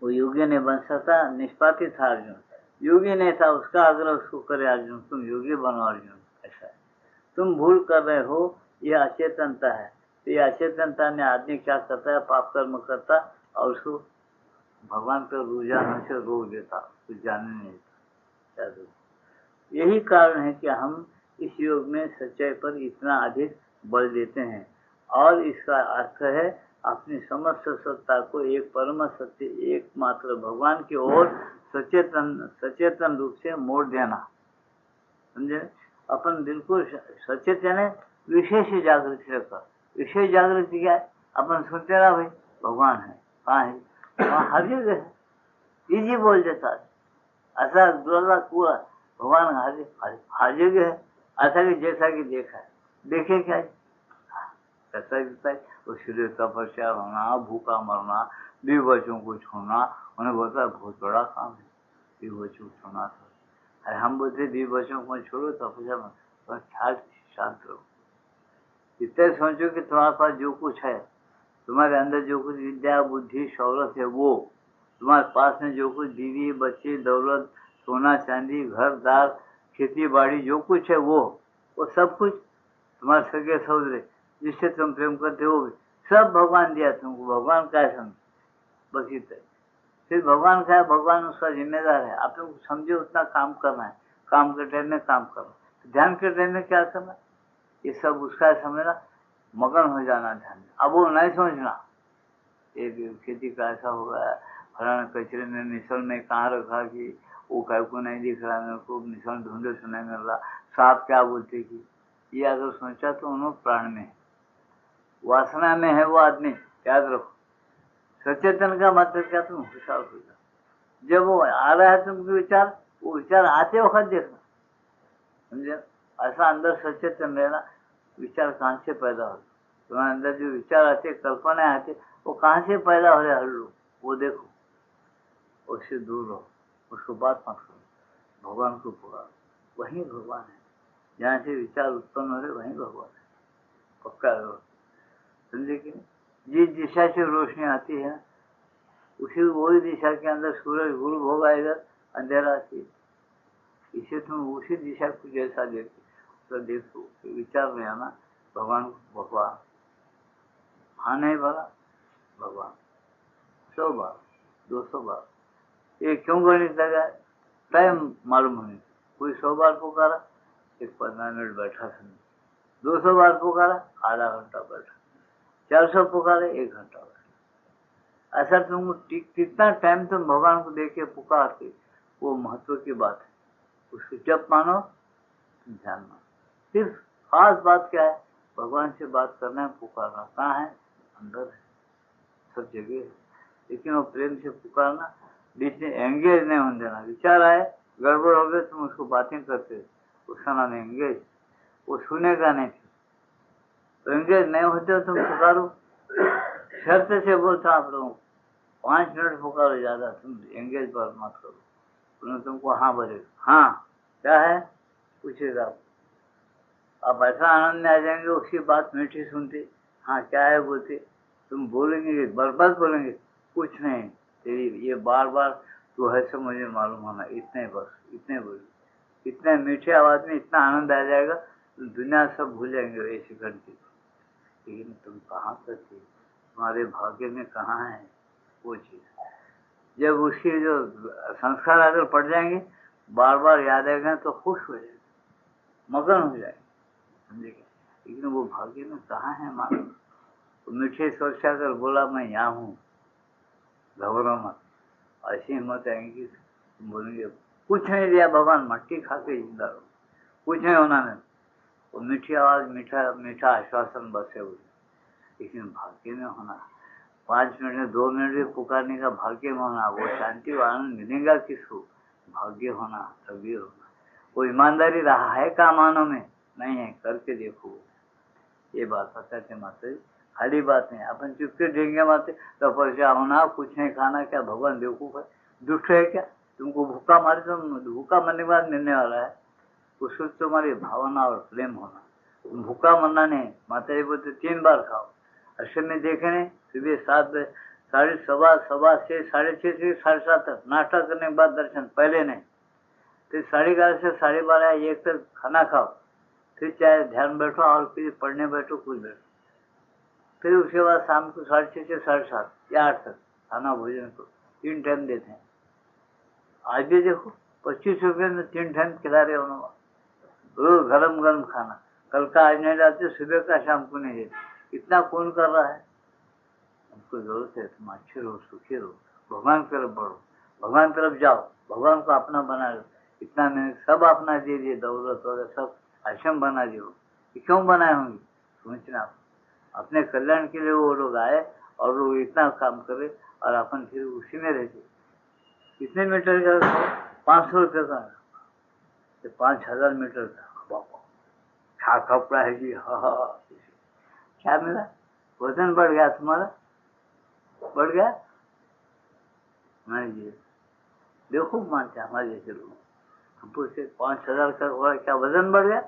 वो योगी ने बन सकता, निष्पाती था अर्जुन, योगी नहीं था, उसका आग्रह उसको करे अर्जुन तुम योगी बनो अर्जुन। ऐसा है, तुम भूल कर रहे हो, ये अचेतनता है। तो ये अचेतनता ने आदमी क्या करता है, पाप कर्म करता और उसको भगवान का रुझान से रोक देता, कुछ जानने नहीं देता। यही कारण है कि हम इस योग में सच्चाई पर इतना अधिक बल देते हैं, और इसका अर्थ है अपनी समस्त सत्ता को एक परम सत्य, एकमात्र भगवान की ओर सचेतन रूप से मोड़ देना। समझे? अपन बिल्कुल सचेत है, विशेष जागृति रखा। विशेष जागृति क्या है, अपन सुनते रहा भाई भगवान है, कहाँ है, वहाँ हर जगह है, इजी बोल देता है। ऐसा दुर्लभ पूरा भगवान हर जगह है, ऐसा कि जैसा कि देखा है, देखे क्या है, ऐसा दिखता है। वो शरीर तपस्या होना, भूखा मरना, 20 बच्चों को छोड़ना, उन्हें बोलता बहुत बड़ा काम है 20 बच्चों को छोड़ना। अरे हम बोलते 20 बच्चों को छोड़ो तपस्या में, तो ख्याल शांत रहो। इतने सोचो कि तुम्हारे पास जो कुछ है, तुम्हारे अंदर जो कुछ विद्या बुद्धि शौरत है, वो तुम्हारे पास में जो कुछ बीवी बच्चे दौलत सोना चांदी घर दार खेती बाड़ी जो कुछ है, वो सब कुछ तुम्हारे सगे सौदरे जिससे तुम प्रेम करते हो सब भगवान दिया तुमको। भगवान का है समझ, बस इतना। फिर भगवान का है, भगवान उसका जिम्मेदार है। आप लोग समझे उतना काम करना है, काम के टाइम में काम करना, ध्यान के टाइम में क्या करना, ये सब उसका समझना, मगन हो जाना ध्यान में। अब वो नहीं सोचना ये खेती का ऐसा हो गया, फलाना कचरे में मिसल में कहाँ रखा कि वो कहीं को नहीं दिख रहा, मेरे को मिसल ढूंढे तो नहीं मिल रहा, सांप क्या बोलते कि, ये अगर सोचा तो उन्होंने प्राण में है, वासना में है वो आदमी। याद रखो, सचेतन का मतलब क्या, तुम होशियार हो जाओ। जब वो आ रहा है तुमको विचार, वो विचार आते वक्त देखना, समझे? ऐसा अंदर सचेतन रहना, विचार कहाँ से पैदा होते, तुम्हारे अंदर जो विचार आते, कल्पना आते, वो कहाँ से पैदा हो रहे हर लोग, वो देखो, उससे दूर रहो, उसको बात मत करो, भगवान को पुकारो, वही भगवान है। जहाँ से विचार उत्पन्न हो रहे वही भगवान है, पक्का है। समझे कि जिस दिशा से रोशनी आती है उसी वही दिशा के अंदर सूरज गुरु होगा, इधर अंधेरा आती है, इसे तुम उसी दिशा को जैसा देखो तो देखो, विचार में आना भगवान भगवान, हाँ नहीं भला भगवान 100 बार 200 बार, ये क्यों गणित लगा, टाइम मालूम होने, कोई 100 बार पुकारा 15 मिनट बैठा समझ, 200 बार पुकारा आधा घंटा बैठा, 400 पुकारे 1 घंटा बैठा। ऐसा तुम कितना टाइम तुम भगवान को देख के पुकारते, वो महत्व की बात है। उसको जब मानो ध्यान मानो, सिर्फ खास बात क्या है, भगवान से बात करना है, पुकारना कहाँ है, अंदर है, सब जगह है, लेकिन वो प्रेम से पुकारना, बीच में एंगेज नहीं होने देना। विचार आए गड़बड़ हो गए, तुम उसको बातें करते, उसका नाम एंगेज, वो सुनेगा नहीं, तो एंगेज नहीं होते हो तुम पुकारो, शर्त से बोलता आप लोगों 5 मिनट पुकारो, ज्यादा तुम एंगेज बात मत करो, उन्होंने तुमको हाँ बोलेगा, हाँ क्या है पूछेगा, आप ऐसा आनंद में आ जाएंगे, उसकी बात मीठी सुनते, हाँ क्या है बोलते, तुम बोलेंगे बर्बाद बोलेंगे, कुछ नहीं तेरी ये बार बार तू है सब मुझे मालूम होना, इतने बस इतने बोले, इतने मीठे आवाज में इतना आनंद आ जाएगा, तो दुनिया सब भूल जाएंगे ऐसी घंटी। लेकिन तुम कहाँ करती, तुम्हारे भाग्य में कहाँ है वो चीज। जब उसके जो संस्कार अगर पड़ जाएंगे, बार बार याद आएगा तो खुश हो जाएगा, मगन हो जाएगा, समझेगा। लेकिन वो भाग्य में कहाँ है मालूम, तो मीठे स्वर से अगर बोला मैं यहाँ हूँ, घबराओ मत, ऐसी हिम्मत आएंगी, तुम बोलेंगे कुछ नहीं दिया भगवान, मट्टी खा के जिंदा रहो, कुछ नहीं होना नहीं, वो मीठी आवाज, मीठा मीठा आश्वासन बसे हुए, लेकिन भाग्य में होना, 5 मिनट में 2 मिनट में पुकारने का भाग्य में होना, वो शांति व आनंद मिलेगा किसको, भाग्य होना, तभी होना। वो ईमानदारी रहा है कामानों में नहीं है, करके देखो, ये बात पता है माता जी, खाली बात नहीं, अपन चुपके देंगे माते तो पैसा होना, कुछ नहीं खाना, क्या भगवान बेवकूफ है, दुष्ट है क्या, तुमको भूखा मारे तो भूखा मरने के बाद मिलने वाला है, उसको तुम्हारी भावना और प्रेम होना, भूखा मरना नहीं। माता जी बोलते 3 बार खाओ, ऐसे में देखे नहीं, सुबह 7 बजे, 6:15 से 6:30 से 7:30 तक नाश्ता करने के बाद दर्शन, पहले नहीं, फिर 11:30 से 12:30 1 तक खाना खाओ, फिर चाहे ध्यान बैठो और फिर पढ़ने बैठो, कुछ बैठो, फिर उसके बाद शाम को 6:30 से 7:30 या 8 तक खाना भोजन को 3 टाइम देते हैं। आज भी देखो 25 रुपये में 3 टाइम खिला रहे उन्होंने, रोज गरम गरम खाना, कल का आज नहीं लाते, सुबह का शाम को नहीं देते, इतना कौन कर रहा है, हमको जरूरत है तुम अच्छे रहो, सुखी रहो, भगवान की तरफ बढ़ो, भगवान की तरफ जाओ, भगवान को अपना बना लो, इतना मैंने सब अपना दे दिए, दौलत वगैरह सब आश्रम बना दिए, क्यों बनाए होंगे, सोचना अपने कल्याण के लिए वो लोग आए और लोग इतना काम करे और अपन फिर उसी में रहते। कितने मीटर का, 500 रुपये का, 5000 मीटर का, क्या कपड़ा है जी, हाँ क्या मिला, वजन बढ़ गया तुम्हारा, बढ़ गया नहीं जी, देखो मानते हमारे जैसे लोग, हम पूछते 5000 का क्या वजन बढ़ गया,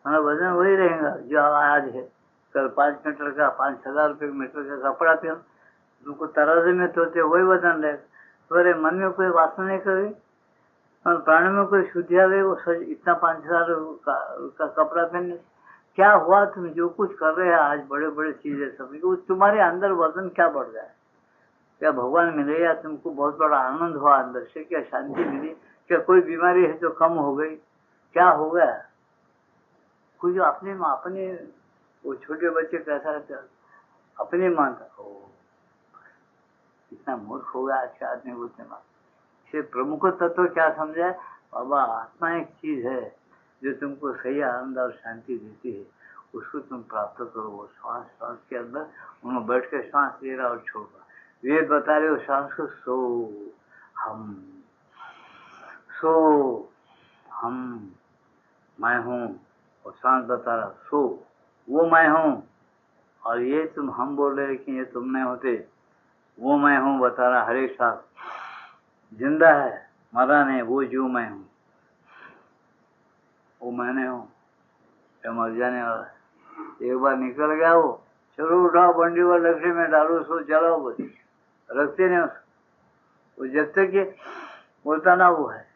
हमारा वजन वही रहेगा जो आज है, कल 5 मीटर का 5000 रुपये मीटर का कपड़ा पहन, तुमको तराजू में तोते वही वजन रहेगा, तुम्हारे मन में कोई वासना नहीं करेगी और प्राण में कोई शुद्धि आ गई, वो इतना 5000 का कपड़ा पहनने क्या हुआ, तुम जो कुछ कर रहे हैं आज बड़े बड़े चीजें सब, तुम्हारे अंदर वजन क्या बढ़ गया, क्या भगवान मिले या तुमको बहुत बड़ा आनंद हुआ अंदर से, क्या शांति मिली, क्या कोई बीमारी है जो कम हो गई, क्या हो गया, कुछ अपने वो छोटे बच्चे कैसा रहते अपने मानता, इतना मूर्ख हो गया अच्छा आदमी बोलते मां। इसे प्रमुख तत्व क्या समझा है, बाबा आत्मा एक चीज है जो तुमको सही आनंद और शांति देती है, उसको तुम प्राप्त करो, वो श्वास श्वास के अंदर उन्होंने बैठ के श्वास ले रहा और छोड़ रहा, वेद बता रहे हो श्वास को सो हम मैं हूँ, और सांस बता रहा सो वो मैं हूँ, और ये तुम हम बोल रहे कि ये तुम नहीं होते, वो मैं हूँ बता रहा हर एक सांस जिंदा है, मरा नहीं, वो जो मैं हूँ, वो मैंने हूँ, ये मर जाने वाला है। एक बार निकल गया वो, चलो उठाओ बंडी और लकड़ी में डालो, सो चलाओ, बस रखते नहीं उसको। वो जब तक ये बोलता ना वो है,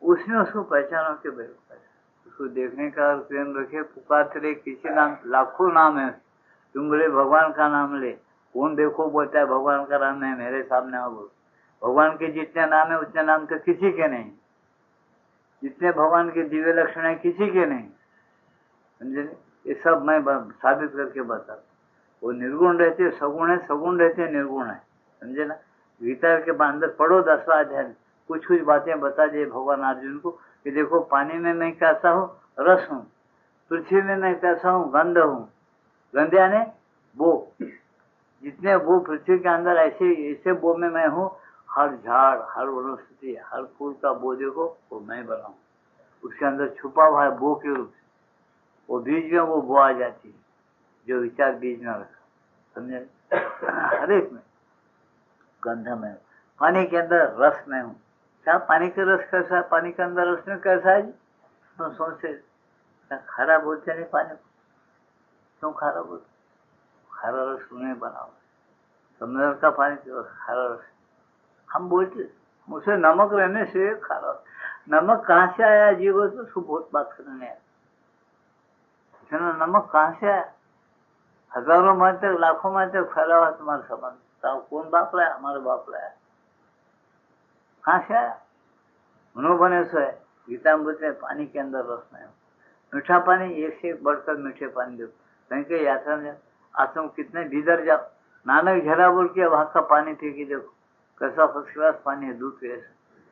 उसने उसको पहचानो के भाई उसको देखने का प्रेम रखे, पुकारते रहे किसी नाम, लाखों नाम है, तुम बोले भगवान का नाम ले, कौन देखो बोलता है भगवान का नाम है मेरे सामने आओ बोलो। भगवान के जितने नाम है उतने नाम तो किसी के नहीं, जितने भगवान के दिव्य लक्षण है किसी के नहीं, समझे? ये सब मैं साबित करके बता। वो निर्गुण रहते सगुण है, सगुण रहते निर्गुण है, समझे ना? गीता के अंदर पढ़ो 10वां अध्याय, कुछ कुछ बातें बता दिए भगवान अर्जुन को कि देखो पानी में मैं कैसा हूँ, रस हूँ, पृथ्वी में मैं कैसा हूँ, गंध हूँ, गंध यानी वो, जितने वो पृथ्वी के अंदर ऐसे ऐसे वो में मैं हूँ, हर झाड़, हर वनस्पति, हर फूल का वो देखो वो मैं बनाऊँ, उसके अंदर छुपा हुआ है वो के रूप से, वो बीज में वो आ जाती है जो विचार बीज में रखा, समझे? हर एक में गंध में, पानी के अंदर रस में हूँ। क्या पानी का रस कैसा है, पानी के अंदर रस में कैसा है जी? तो सोचते खारा बोलते नहीं पानी को, क्यों खारा बोलते? खारा रस उन्हें बनाओ, समुद्र का पानी तो खारा रस, हम बोलते मुझसे नमक रहने से खारा, नमक कहाँ से आया जीवो, तो उसको बहुत बात करने आया, नमक कहाँ से आया? हजारों माह तक, लाखों माह तक फैला हुआ तुम्हारा संबंध, तो कौन बाप लाया? हमारे बाप लाया, कहाँ से आया? मनोबने से है। गीता में बोलते हैं पानी के अंदर रस नहीं हो, मीठा पानी एक से बढ़कर मीठे पानी दो, कहीं के यात्रा में आज तुम कितने भीतर जाओ, नानक झरा बोल के वहां का पानी पी के देखो कैसा फर्स्ट क्लास पानी है, दूध के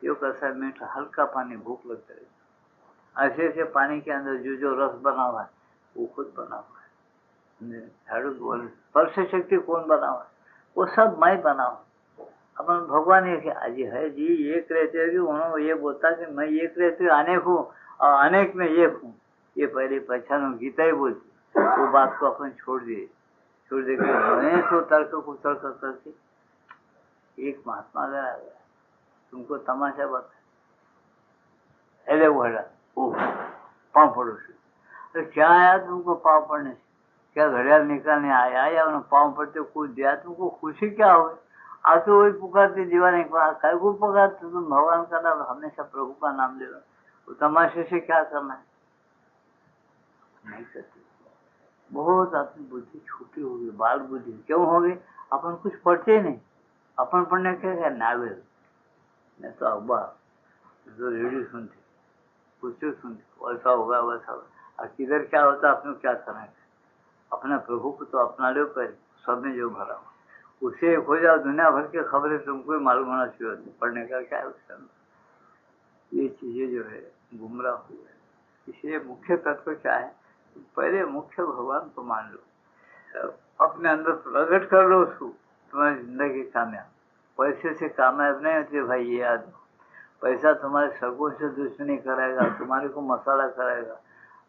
यो कैसा मीठा हल्का पानी, भूख लगता है। ऐसे ऐसे पानी के अंदर जो जो रस बना हुआ है वो खुद बना हुआ है, झाड़ू बोल स्पर्श शक्ति कौन बना हुआ है, वो सब मैं बना हूँ। अपन भगवान एक आज है जी, एक रहते कि उन्होंने ये बोलता कि मैं एक रहते अनेक हूँ और अनेक में एक हूँ, ये पहले पहचानो, गीता ही बोलती। वो बात को अपन छोड़ दिए, छोड़ दे के तो तर्क को तर्क करके एक महात्मा अगर आ गया तुमको तमाशा बता, अरे वो हटा ओ पाँव पड़ो से, तो क्या आया तुमको पाँव पड़ने से? क्या घड़ियाल निकालने आया या उन्हें पाँव पड़ते कुछ दिया, तुमको खुशी क्या हो? आज तो वही पुकारते दीवाने काय को पुकारते तुम भगवान का नाम, हमेशा प्रभु का नाम ले रहे, वो तमाशे से क्या करना है? नहीं करते। बहुत अपनी बुद्धि छोटी होगी, बाल बुद्धि क्यों होगी? अपन कुछ पढ़ते ही नहीं, अपन पढ़ने क्या नावेल, नहीं तो अखबार, जो रेडियो सुनते, कुछ सुनते, वैसा होगा वैसा होगा, और किधर क्या होता अपने क्या करना है? अपना प्रभु को तो अपना लो कर, सब में जो भरा हो उसे हो जाओ, दुनिया भर की खबरें तुमको मालूम होना चाहिए, पढ़ने का क्या है उसके अंदर? ये चीजें जो है गुमराह हुई है। इसलिए मुख्य तत्व क्या है? पहले मुख्य भगवान को मान लो, अपने अंदर प्रकट कर लो उसको, तुम्हारी जिंदगी कामयाब। पैसे से कामयाब नहीं होती भाई, ये याद हो। पैसा तुम्हारे सगों से दुश्मनी कराएगा, तुम्हारे को मसाला कराएगा।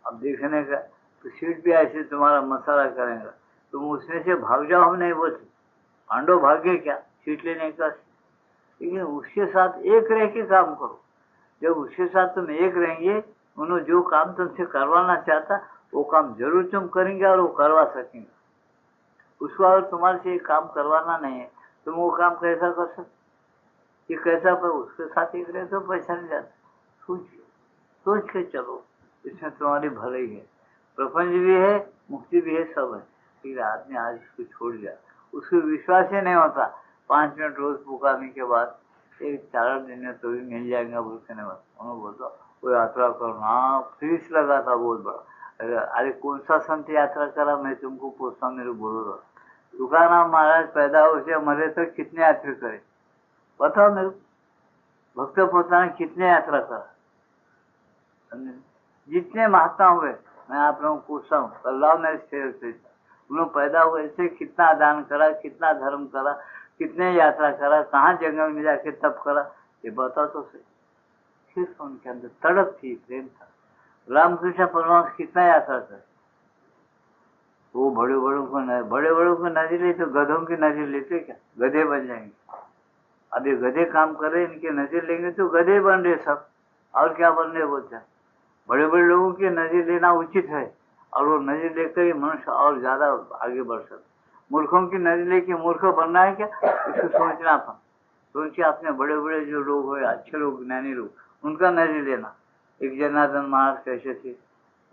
अब देखने का तो सीट भी ऐसे तुम्हारा मसाला करेगा, तुम उसमें से भाग जाओ, हम नहीं बोलते पांडव भाग्य क्या सीट लेने का, लेकिन उसके साथ एक रह के काम करो। जब उसके साथ तुम एक रहेंगे, उन्होंने जो काम तुमसे करवाना चाहता वो काम जरूर तुम करेंगे और वो करवा सकेंगे। उसको अगर तुम्हारे से एक काम करवाना नहीं है, तुम वो काम कैसा कर सकते? ये कैसा? पर उसके साथ एक रहे तो पैसा नहीं जाता। सोच के चलो, इसमें तुम्हारी भलाई है, प्रपंच भी है, मुक्ति भी है, सब है। लेकिन आदमी आज इसको छोड़ दिया, उसको विश्वास ही नहीं होता। 5 मिनट रोज पुकारने के बाद एक 4 दिन में तो भी मिल जाएगा बोलते नहीं, उन्होंने बोलता वो यात्रा करना फीस लगा था बहुत बड़ा। अरे कौन सा संत यात्रा करा मैं तुमको पूछता, मेरे बोलो तो तुकाराम महाराज पैदा हो से मरे तक कितने यात्रा करे बताओ मेरे? भक्त पोता ने कितने यात्रा करा? जितने महात्मा हुए मैं आप लोगों को पूछता हूँ, अल्लाह मेरे शेर से उन्होंने पैदा हुए से कितना दान करा, कितना धर्म करा, कितने यात्रा करा, कहाँ जंगल में जाके तप करा, ये बताओ तो सही। सिर्फ उनके अंदर तड़प थी, प्रेम था। रामकृष्ण परमहंस कितना यात्रा करते, वो बड़े बड़ों को नजर ले तो गधों की नजर लेते क्या, गधे बन जाएंगे। अब ये गधे काम कर रहे, इनके नजर लेंगे तो गधे बन रहे सब, और क्या बन रहे बोलते हैं। बड़े बड़े लोगों की नजर लेना उचित है, और वो नजर लेकर ही मनुष्य और ज्यादा आगे बढ़ सकता। मूर्खों की नजर लेके मूर्ख बनना है क्या, इसको सोचना था। सोचिए आपने बड़े बड़े जो लोग हुए, अच्छे लोग, ज्ञानी लोग, उनका नजर लेना। एक जनार्दन महाराज कैसे थे,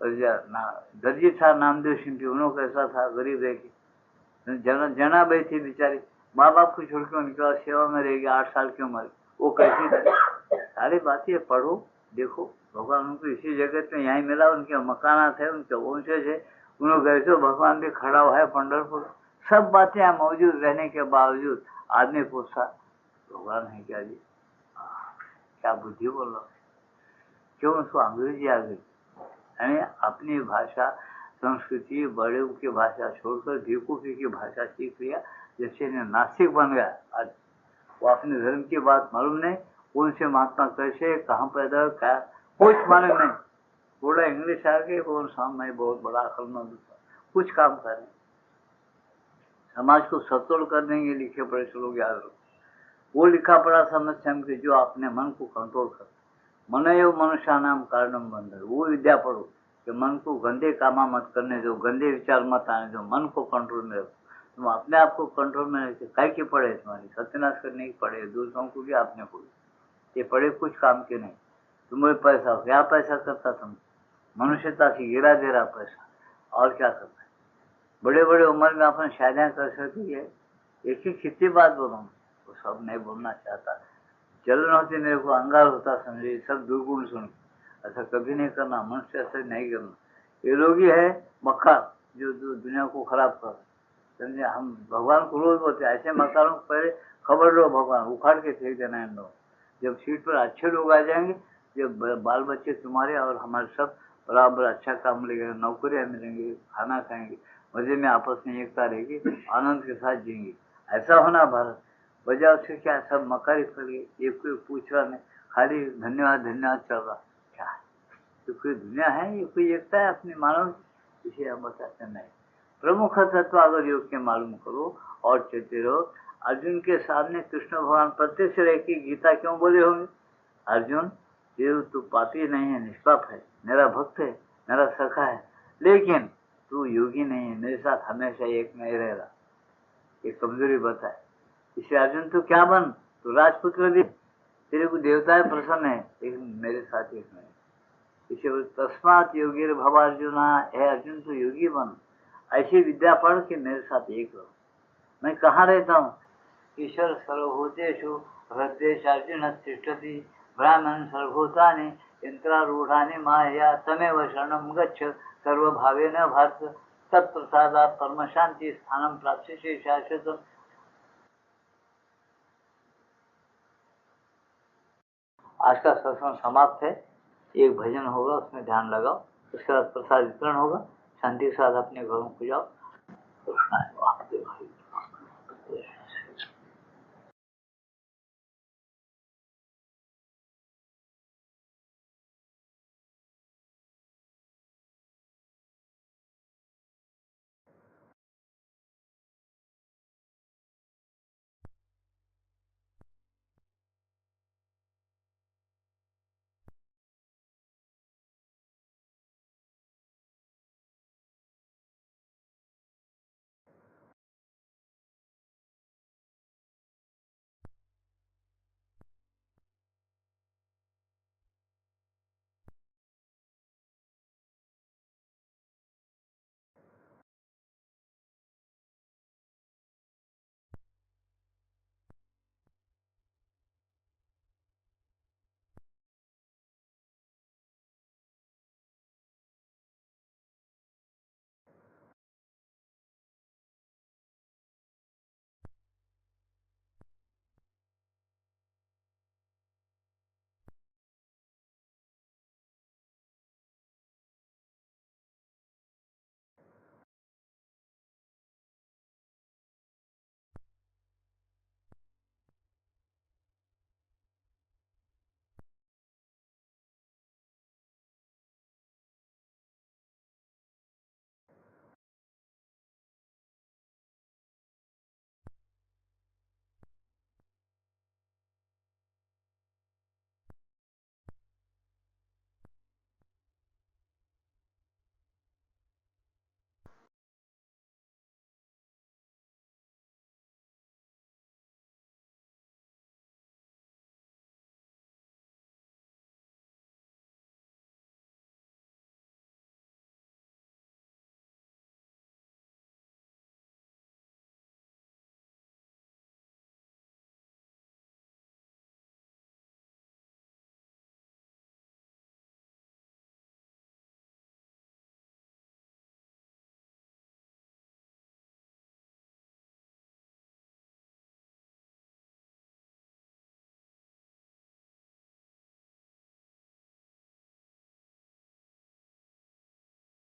दर्जी था नामदेव सिंह, उन्होंने कैसा था, गरीब रह के जना भाई थी बेचारी, माँ बाप को छोड़ के उनके पास सेवा में रहेगी, 8 साल की उम्र, वो कैसी थी। सारी बातें पढ़ो देखो, भगवान उनको इसी जगत में यहीं मिला, उनके मकाना थे, उनके वंशज है, उन्होंने गए तो भगवान भी खड़ा हुआ है पंढरपुर। सब बातें यहाँ मौजूद रहने के बावजूद आदमी पूछता भगवान है क्या जी, क्या बुद्धि बोल रहा, क्यों उसको अंग्रेजी आ गई। यानी अपनी भाषा संस्कृति बड़े की भाषा छोड़कर बेवकूफी की भाषा सीख लिया, जैसे नास्तिक बन गया। आज वो अपने धर्म की बात मालूम नहीं, कौन से महात्मा कैसे कहाँ पैदा क्या कुछ मालूम नहीं, थोड़ा इंग्लिश आ गई, कौन सामने बहुत बड़ा अकलमंद कुछ काम करें, समाज को सतोड़ कर देंगे। लिखे पढ़े लोग याद रखो, वो लिखा पढ़ा समझते हम कि जो अपने मन को कंट्रोल कर, मन एवं मनुष्य नाम कारणम बंधन, वो विद्या पढ़ो कि मन को गंदे कामा मत करने दो, गंदे विचार मत आने दो, मन को कंट्रोल में रखो। तुम अपने आप को कंट्रोल में रखे, काय की पढ़े, तुम्हारी सत्यानाश करने की पढ़े, दूसरों को भी आपने पढ़े, ये पढ़े कुछ काम के नहीं। तुम्हें पैसा क्या पैसा करता, तुम मनुष्यता से गिरा दे रहा पैसा, और क्या करता है। बड़े बड़े उम्र में अपन शादियां कर सकती है, एक ही कितनी बात बोलूं, वो सब नहीं बोलना चाहता। जलन होती मेरे को, अंगार होता समझे, सब दुर्गुण सुन, ऐसा कभी नहीं करना, मनुष्य ऐसा नहीं करना। ये रोगी है मक्खा जो दुनिया को खराब कर, समझे। हम भगवान को रोज बोलते ऐसे मकानों को पहले खबर लो, भगवान उखाड़ के फेंक देना इन लोग। जब सीट पर अच्छे लोग आ जाएंगे, जब बाल बच्चे तुम्हारे और हमारे सब बराबर अच्छा काम मिलेगा, नौकरियां मिलेंगी, खाना खाएंगे, मजे में आपस में एकता रहेगी, आनंद के साथ जिएंगे। ऐसा होना भारत। वजह से क्या सब मकारी फैल गई, ये कोई पूछ रहा नहीं, खाली धन्यवाद धन्यवाद चल रहा। क्या है तो कोई दुनिया है, ये कोई एकता है अपनी मानव, इसे हम बताते नहीं। प्रमुख तत्व अगर योग के मालूम करो और चलते रहो। अर्जुन के सामने कृष्ण भगवान प्रत्यक्ष रह के गीता क्यों बोले होंगे, अर्जुन देव तू पापी नहीं है, निष्पाप है, मेरा भक्त है, मेरा सखा है, लेकिन तू योगी नहीं है, मेरे साथ हमेशा एक नहीं रह रहा, ये कमजोरी बताए। इसे अर्जुन तू क्या बन, तू राजपुत्र भी, तेरे को देवताएं प्रसन्न है, लेकिन मेरे साथ एक नहीं। इसे तस्मात योगी भव अर्जुना, है अर्जुन तू योगी बन, ऐसी विद्या पढ़ के मेरे साथ एक रहो। मैं कहाँ रहता हूँ, ईश्वर सर्वभूतेषु हृदयेश अर्जुन तिष्ठति, ब्राह्मण सर्वभूतानि यंत्रारूढ़ानि माया, तमेव शरणं गच्छ सर्वभावेन भारत, तत्प्रसादात् परम शांति स्थानं प्राप्स्यसि शाश्वतम्। आज का सत्संग समाप्त है। एक भजन होगा, उसमें ध्यान लगाओ, उसके बाद प्रसाद वितरण होगा। शांति के साथ अपने घरों को जाओ।